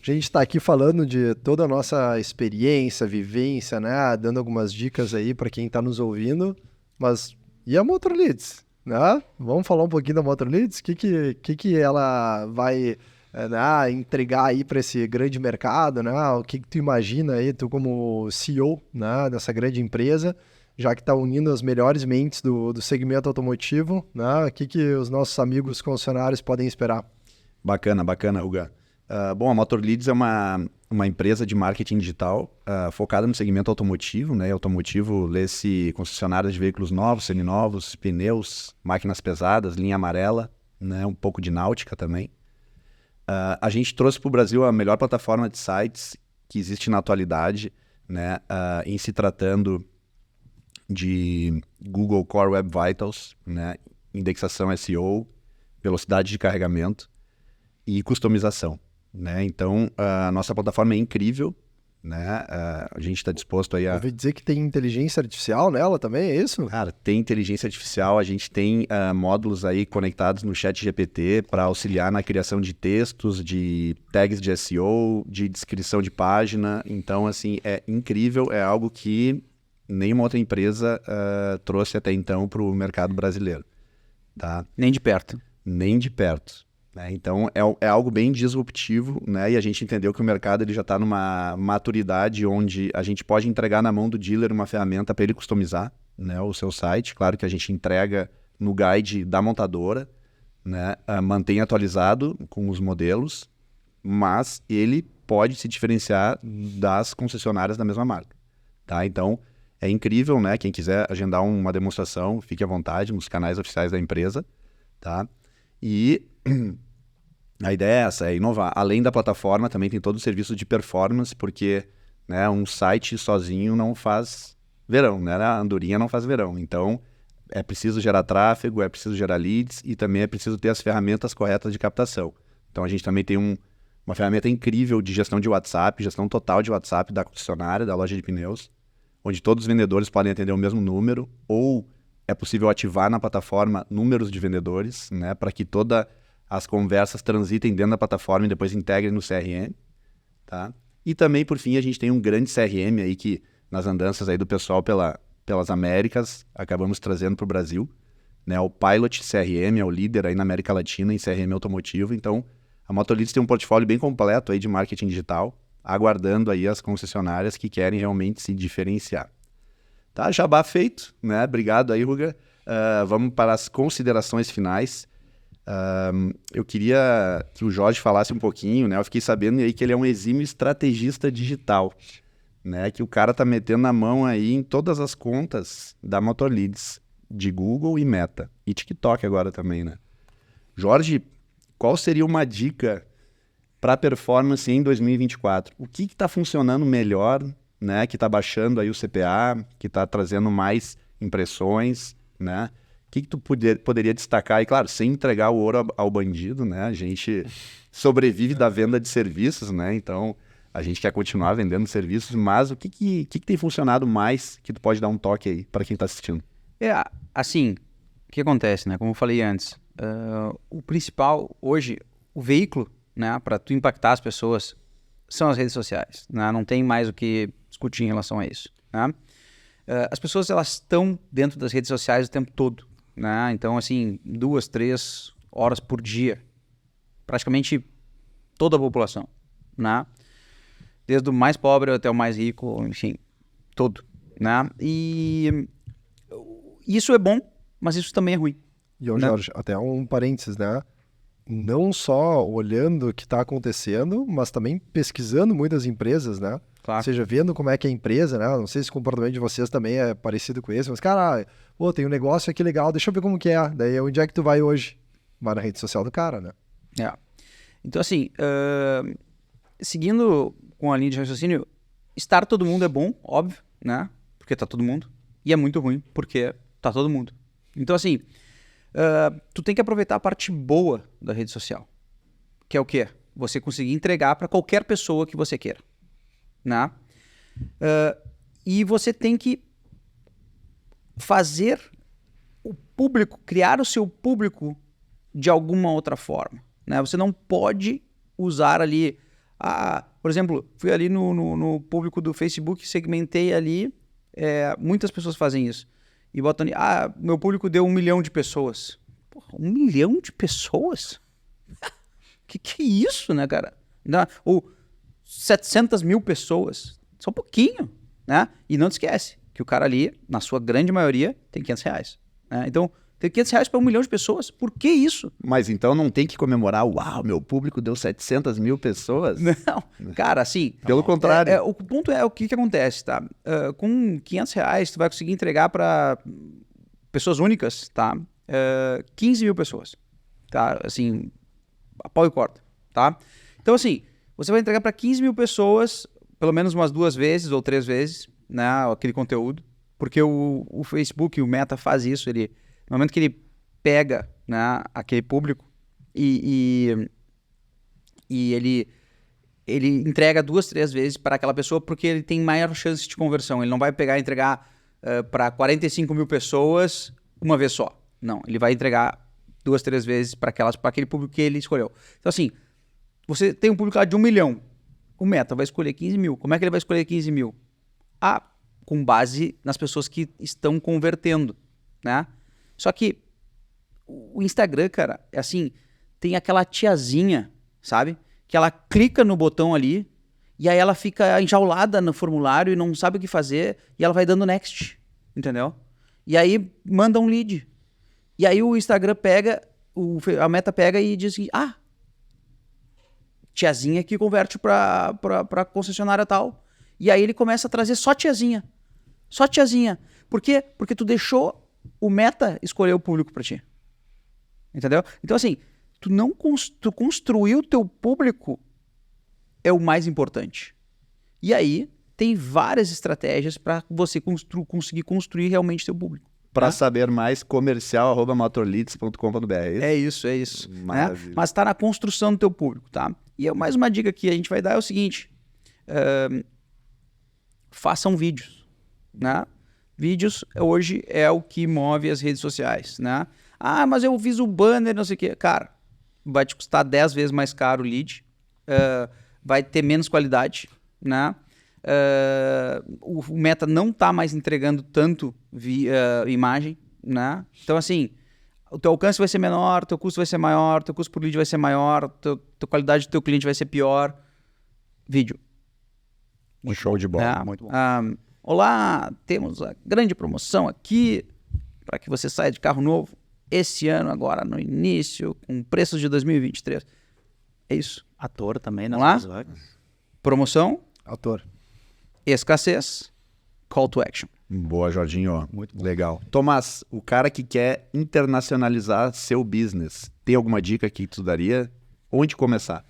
A gente está aqui falando de toda a nossa experiência, vivência, né? Dando algumas dicas aí para quem está nos ouvindo. Mas e a Motor Leads, né? Vamos falar um pouquinho da Motor Leads? O que ela vai entregar aí para esse grande mercado, né? O que tu imagina aí, tu como CEO, né, dessa grande empresa, já que está unindo as melhores mentes do segmento automotivo, né? O que os nossos amigos concessionários podem esperar? Bacana, Ruga. Bom, a Motor Leads é uma empresa de marketing digital focada no segmento automotivo, né? Automotivo lê-se concessionárias de veículos novos, seminovos, pneus, máquinas pesadas, linha amarela, né? Um pouco de náutica também. A gente trouxe para o Brasil a melhor plataforma de sites que existe na atualidade, né? Em se tratando de Google Core Web Vitals, né? Indexação SEO, velocidade de carregamento e customização, né? Então, a nossa plataforma é incrível, né? A gente está disposto aí a... Ouvi dizer que tem inteligência artificial nela também, é isso? Cara, tem inteligência artificial, a gente tem módulos aí conectados no ChatGPT para auxiliar na criação de textos, de tags de SEO, de descrição de página. Então, assim, é incrível, é algo que nenhuma outra empresa trouxe até então para o mercado brasileiro, tá? Nem de perto. Nem de perto. Né? Então, é algo bem disruptivo, né? E a gente entendeu que o mercado ele já está numa maturidade onde a gente pode entregar na mão do dealer uma ferramenta para ele customizar, né, o seu site. Claro que a gente entrega no guide da montadora, né? Mantém atualizado com os modelos, mas ele pode se diferenciar das concessionárias da mesma marca. Tá? Então, é incrível, né? Quem quiser agendar uma demonstração, fique à vontade nos canais oficiais da empresa. Tá? E a ideia é essa, é inovar. Além da plataforma, também tem todo o serviço de performance, porque, né, um site sozinho não faz verão, né? A andorinha não faz verão. Então, é preciso gerar tráfego, é preciso gerar leads e também é preciso ter as ferramentas corretas de captação. Então, a gente também tem uma ferramenta incrível de gestão de WhatsApp, gestão total de WhatsApp da concessionária, da loja de pneus, onde todos os vendedores podem atender o mesmo número, ou é possível ativar na plataforma números de vendedores, né, para que todas as conversas transitem dentro da plataforma e depois integrem no CRM. Tá? E também, por fim, a gente tem um grande CRM aí que, nas andanças aí do pessoal pelas Américas, acabamos trazendo para o Brasil. Né? O Pilot CRM é o líder aí na América Latina em CRM automotivo. Então, a Motor Leads tem um portfólio bem completo aí de marketing digital, aguardando aí as concessionárias que querem realmente se diferenciar. Tá, jabá feito, né? Obrigado aí, Ruga. Vamos para as considerações finais. Eu queria que o Jorge falasse um pouquinho, né? Eu fiquei sabendo aí que ele é um exímio estrategista digital, né? Que o cara tá metendo a mão aí em todas as contas da Motor Leads, de Google e Meta, e TikTok agora também, né? Jorge, qual seria uma dica para performance em 2024? O que está funcionando melhor, né? Que está baixando aí o CPA, que está trazendo mais impressões, né? O que tu poderia destacar? E claro, sem entregar o ouro ao bandido, né? A gente sobrevive da venda de serviços, né? Então, a gente quer continuar vendendo serviços, mas o que tem funcionado mais que tu pode dar um toque aí para quem está assistindo? Assim, o que acontece, né? Como eu falei antes, o principal hoje, o veículo, né, para tu impactar as pessoas são as redes sociais, né? Não tem mais o que discutir em relação a isso, né? As pessoas, elas estão dentro das redes sociais o tempo todo, né? Então, assim, 2, 3 horas por dia, praticamente toda a população, né? Desde o mais pobre até o mais rico, enfim, todo, né? E isso é bom, mas isso também é ruim. E, Jorge, até um parênteses, né? Não só olhando o que está acontecendo, mas também pesquisando muitas empresas, né? Claro. Ou seja, vendo como é que é a empresa, né? Não sei se o comportamento de vocês também é parecido com esse, mas, cara, pô, tem um negócio aqui legal, deixa eu ver como que é. Daí, onde é que tu vai hoje? Vai na rede social do cara, né? Então, assim, seguindo com a linha de raciocínio, estar todo mundo é bom, óbvio, né? Porque tá todo mundo. E é muito ruim, porque tá todo mundo. Então, assim, tu tem que aproveitar a parte boa da rede social. Que é o quê? Você conseguir entregar para qualquer pessoa que você queira. Né? E você tem que fazer o público, criar o seu público de alguma outra forma. Né? Você não pode usar ali Por exemplo, fui ali no público do Facebook, segmentei ali, muitas pessoas fazem isso. E botam ali, meu público deu 1 milhão de pessoas. Porra, 1 milhão de pessoas? que é isso, né, cara? Ou 700 mil pessoas. Só um pouquinho, né? E não te esquece que o cara ali, na sua grande maioria, tem R$500. Né? Então, tem R$500 para 1 milhão de pessoas. Por que isso? Mas então não tem que comemorar, meu público deu 700 mil pessoas? Não, cara, assim... Pelo contrário. O ponto é o que acontece, tá? Com R$500, tu vai conseguir entregar para pessoas únicas, tá? 15 mil pessoas, tá? Assim, a pau e corta, tá? Então, assim, você vai entregar para 15 mil pessoas, pelo menos umas 2 vezes ou 3 vezes, né? Aquele conteúdo. Porque o Facebook, o Meta faz isso, no momento que ele pega, né, aquele público e ele entrega 2, 3 vezes para aquela pessoa porque ele tem maior chance de conversão. Ele não vai pegar e entregar para 45 mil pessoas uma vez só. Não, ele vai entregar 2, 3 vezes para aquele público que ele escolheu. Então, assim, você tem um público lá de 1 milhão. O Meta vai escolher 15 mil. Como é que ele vai escolher 15 mil? Com base nas pessoas que estão convertendo, né? Só que o Instagram, cara, é assim, tem aquela tiazinha, sabe? Que ela clica no botão ali e aí ela fica enjaulada no formulário e não sabe o que fazer e ela vai dando next, entendeu? E aí manda um lead. E aí o Instagram pega, a Meta pega e diz assim, tiazinha que converte pra concessionária tal. E aí ele começa a trazer só tiazinha. Só tiazinha. Por quê? Porque tu deixou o Meta escolher o público pra ti. Entendeu? Então, assim, tu construir o teu público é o mais importante. E aí, tem várias estratégias para você conseguir construir realmente teu público. Para saber mais, comercial@motorleads.com.br. É isso. Né? Maravilha. Mas tá na construção do teu público, tá? E mais uma dica que a gente vai dar é o seguinte. Façam vídeos, né? Vídeos hoje é o que move as redes sociais, né? Mas eu fiz o banner, não sei o quê. Cara, vai te custar 10 vezes mais caro o lead, vai ter menos qualidade, né? O Meta não tá mais entregando tanto imagem, né? Então, assim, o teu alcance vai ser menor, o teu custo vai ser maior, o teu custo por lead vai ser maior, a qualidade do teu cliente vai ser pior. Vídeo. Um show de bola. Muito bom. Olá, temos a grande promoção aqui para que você saia de carro novo esse ano, agora no início, com preços de 2023. É isso. Ator também, né? Vamos lá? Promoção, Autor. escassez, call to action. Boa, Jorginho. Muito bom. Legal. Tomás, o cara que quer internacionalizar seu business, tem alguma dica que tu daria? Onde começar?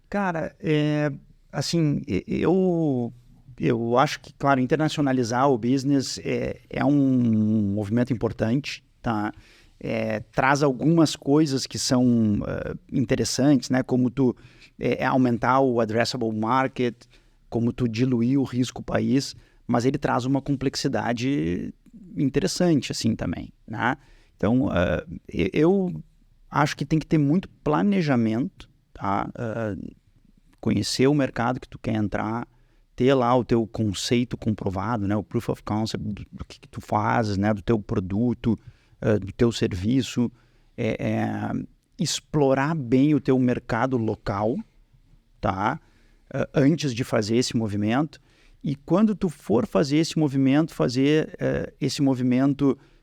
Cara, assim, eu acho que, claro, internacionalizar o business é um movimento importante, tá? Traz algumas coisas que são interessantes, né? Como tu aumentar o addressable market, como tu diluir o risco país, mas ele traz uma complexidade interessante, assim, também, né? Então, eu acho que tem que ter muito planejamento, tá? Conhecer o mercado que tu quer entrar, ter lá o teu conceito comprovado, né? O proof of concept do que tu fazes, né? Do teu produto, do teu serviço, explorar bem o teu mercado local, tá? Antes de fazer esse movimento. E quando tu for fazer esse movimento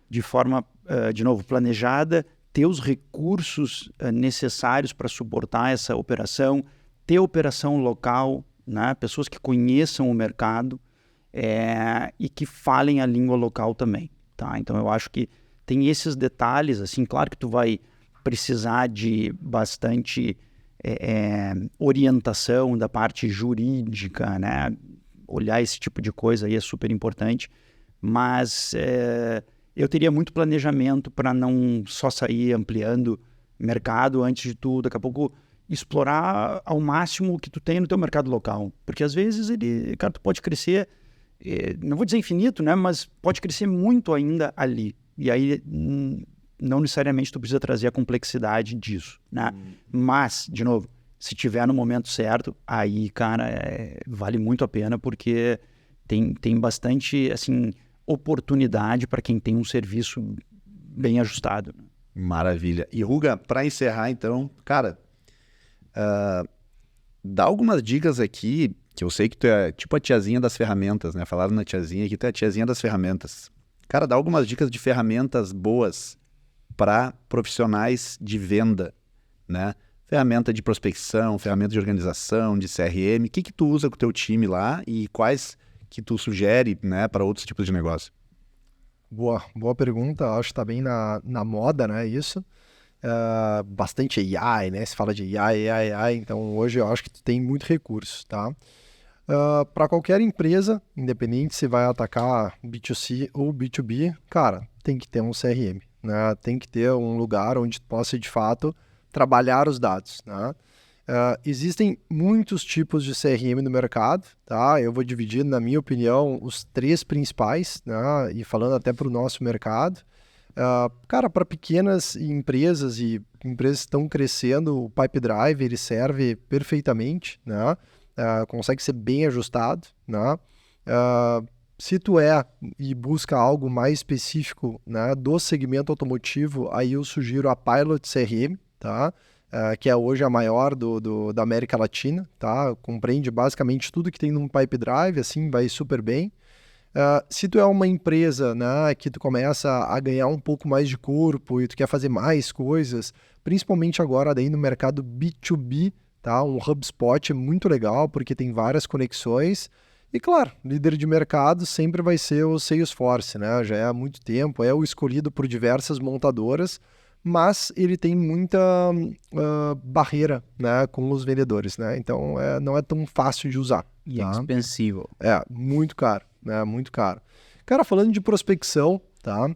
de forma, de novo, planejada, ter os recursos necessários para suportar essa operação, ter operação local, né? Pessoas que conheçam o mercado e que falem a língua local também, tá? Então eu acho que tem esses detalhes, assim, claro que tu vai precisar de bastante orientação da parte jurídica, né? Olhar esse tipo de coisa aí é super importante, mas eu teria muito planejamento para não só sair ampliando mercado antes de tudo, daqui a pouco explorar ao máximo o que tu tem no teu mercado local, porque às vezes cara, tu pode crescer, não vou dizer infinito, né, mas pode crescer muito ainda ali, e aí não necessariamente tu precisa trazer a complexidade disso, né? Mas, de novo, Se tiver no momento certo, aí, cara, vale muito a pena, porque tem bastante, assim, oportunidade para quem tem um serviço bem ajustado. Maravilha. E Ruga, para encerrar então, cara, dá algumas dicas aqui, que eu sei que tu é tipo a tiazinha das ferramentas, né? Falaram na tiazinha aqui, tu é a tiazinha das ferramentas. Cara, dá algumas dicas de ferramentas boas para profissionais de venda, né? Ferramenta de prospecção, ferramenta de organização, de CRM. O que tu usa com o teu time lá e quais que tu sugere, né, para outros tipos de negócio? Boa pergunta. Acho que está bem na moda, né? Isso. Bastante AI, né? Se fala de AI. Então, hoje eu acho que tu tem muito recurso, tá? Para qualquer empresa, independente se vai atacar B2C ou B2B, cara, tem que ter um CRM, né? Tem que ter um lugar onde tu possa, de fato, trabalhar os dados, né? Existem muitos tipos de CRM no mercado, tá? Eu vou dividir, na minha opinião, os 3 principais, né? E falando até para o nosso mercado. Cara, para pequenas empresas e empresas que estão crescendo, o Pipedrive ele serve perfeitamente, né? Consegue ser bem ajustado, né? Se tu e busca algo mais específico, né, do segmento automotivo, aí eu sugiro a Pilot CRM, tá? Que é hoje a maior da América Latina, tá? Compreende basicamente tudo que tem num Pipedrive, assim, vai super bem. Se tu é uma empresa, né, que tu começa a ganhar um pouco mais de corpo e tu quer fazer mais coisas, principalmente agora daí no mercado B2B, tá? Um HubSpot é muito legal porque tem várias conexões. E claro, líder de mercado sempre vai ser o Salesforce, né? Já é há muito tempo, é o escolhido por diversas montadoras, mas ele tem muita barreira, né, com os vendedores, né? Então não é tão fácil de usar. E tá? expensivo. Muito caro, né? Muito caro. Cara, falando de prospecção, tá?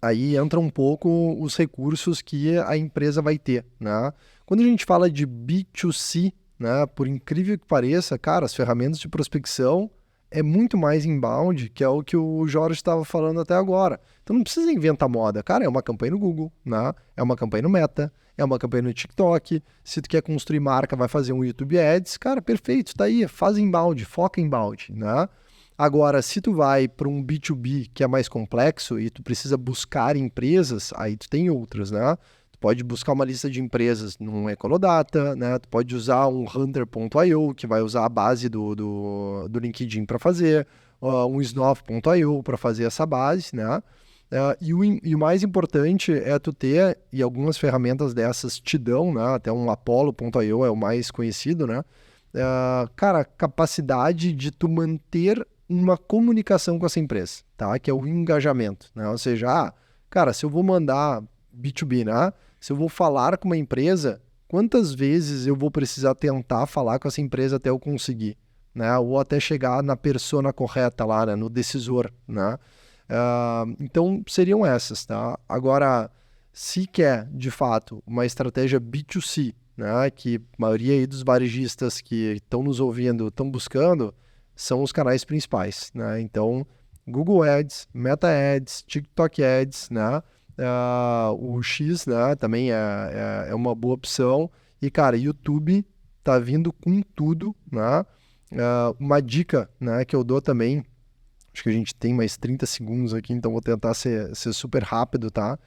Aí entra um pouco os recursos que a empresa vai ter, né? Quando a gente fala de B2C, né, por incrível que pareça, cara, as ferramentas de prospecção é muito mais inbound, que é o que o Jorge estava falando até agora. Então não precisa inventar moda. Cara, é uma campanha no Google, né? É uma campanha no Meta, é uma campanha no TikTok. Se tu quer construir marca, vai fazer um YouTube Ads. Cara, perfeito, tá aí, faz inbound, foca em inbound, né? Agora, se tu vai para um B2B que é mais complexo e tu precisa buscar empresas, aí tu tem outras, né? Tu pode buscar uma lista de empresas num Ecolodata, né? Tu pode usar um Hunter.io, que vai usar a base do LinkedIn para fazer, um Snow.io para fazer essa base, né? E o mais importante é tu ter, e algumas ferramentas dessas te dão, né? Até um Apollo.io é o mais conhecido, né? Cara, capacidade de tu manter uma comunicação com essa empresa, tá? Que é o engajamento, né? Ou seja, cara, se eu vou mandar B2B, né? Se eu vou falar com uma empresa, quantas vezes eu vou precisar tentar falar com essa empresa até eu conseguir, né? Ou até chegar na persona correta lá, né? No decisor, né? Então, seriam essas, tá? Agora, se quer, de fato, uma estratégia B2C, né? Que a maioria aí dos varejistas que estão nos ouvindo estão buscando, são os canais principais, né? Então, Google Ads, Meta Ads, TikTok Ads, né? O X, né? Também é uma boa opção. E, cara, YouTube tá vindo com tudo, né? Uma dica, né, que eu dou também, acho que a gente tem mais 30 segundos aqui, então vou tentar ser super rápido, tá?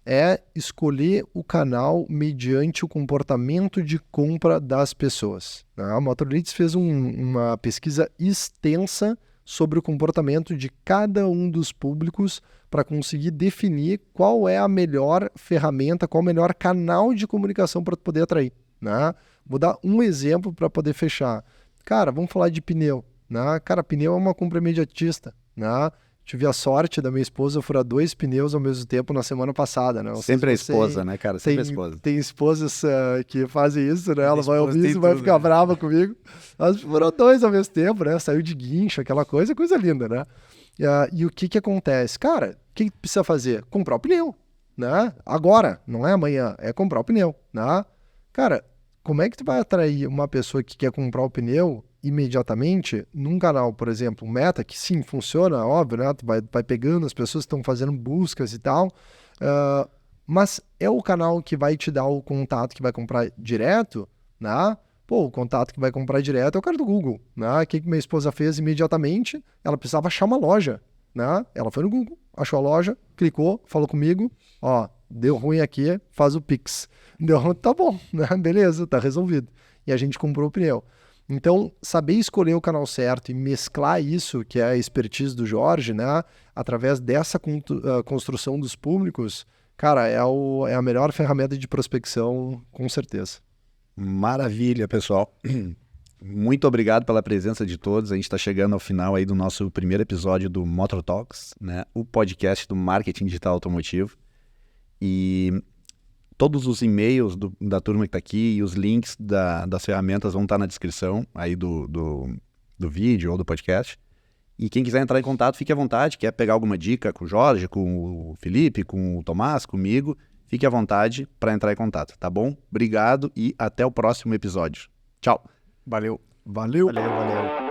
É escolher o canal mediante o comportamento de compra das pessoas. Né? A Motorleads fez uma pesquisa extensa sobre o comportamento de cada um dos públicos para conseguir definir qual é a melhor ferramenta, qual é o melhor canal de comunicação para poder atrair. Né? Vou dar um exemplo para poder fechar. Cara, vamos falar de pneu. Né? Cara, pneu é uma compra imediatista. Né? Tive a sorte da minha esposa furar 2 pneus ao mesmo tempo na semana passada, né? Sempre a esposa, né, cara? Sempre a esposa. Tem esposas que fazem isso, né? Ela vai ouvir isso e vai ficar brava comigo. Elas furou 2 ao mesmo tempo, né? Saiu de guincho, aquela coisa linda, né? E o que acontece? Cara, o que precisa fazer? Comprar o pneu, né? Agora, não é amanhã, é comprar o pneu, né? Cara, como é que tu vai atrair uma pessoa que quer comprar o pneu imediatamente num canal, por exemplo, Meta, que sim, funciona, óbvio, né? Tu vai pegando as pessoas que estão fazendo buscas e tal, mas é o canal que vai te dar o contato que vai comprar direto? né? Pô, o contato que vai comprar direto é o cara do Google, né? O que minha esposa fez imediatamente? Ela precisava achar uma loja, né? Ela foi no Google, achou a loja, clicou, falou comigo, ó, deu ruim aqui, faz o Pix. Deu ruim, tá bom, né? Beleza, tá resolvido. E a gente comprou o pneu. Então, saber escolher o canal certo e mesclar isso, que é a expertise do Jorge, né? Através dessa construção dos públicos, cara, é a melhor ferramenta de prospecção, com certeza. Maravilha, pessoal. Muito obrigado pela presença de todos. A gente está chegando ao final aí do nosso primeiro episódio do Motor Talks, né? O podcast do marketing digital automotivo. E todos os e-mails da turma que está aqui e os links das ferramentas vão estar na descrição aí do vídeo ou do podcast. E quem quiser entrar em contato, fique à vontade. Quer pegar alguma dica com o Jorge, com o Felipe, com o Tomás, comigo, fique à vontade para entrar em contato, tá bom? Obrigado e até o próximo episódio. Tchau. Valeu. Valeu. Valeu.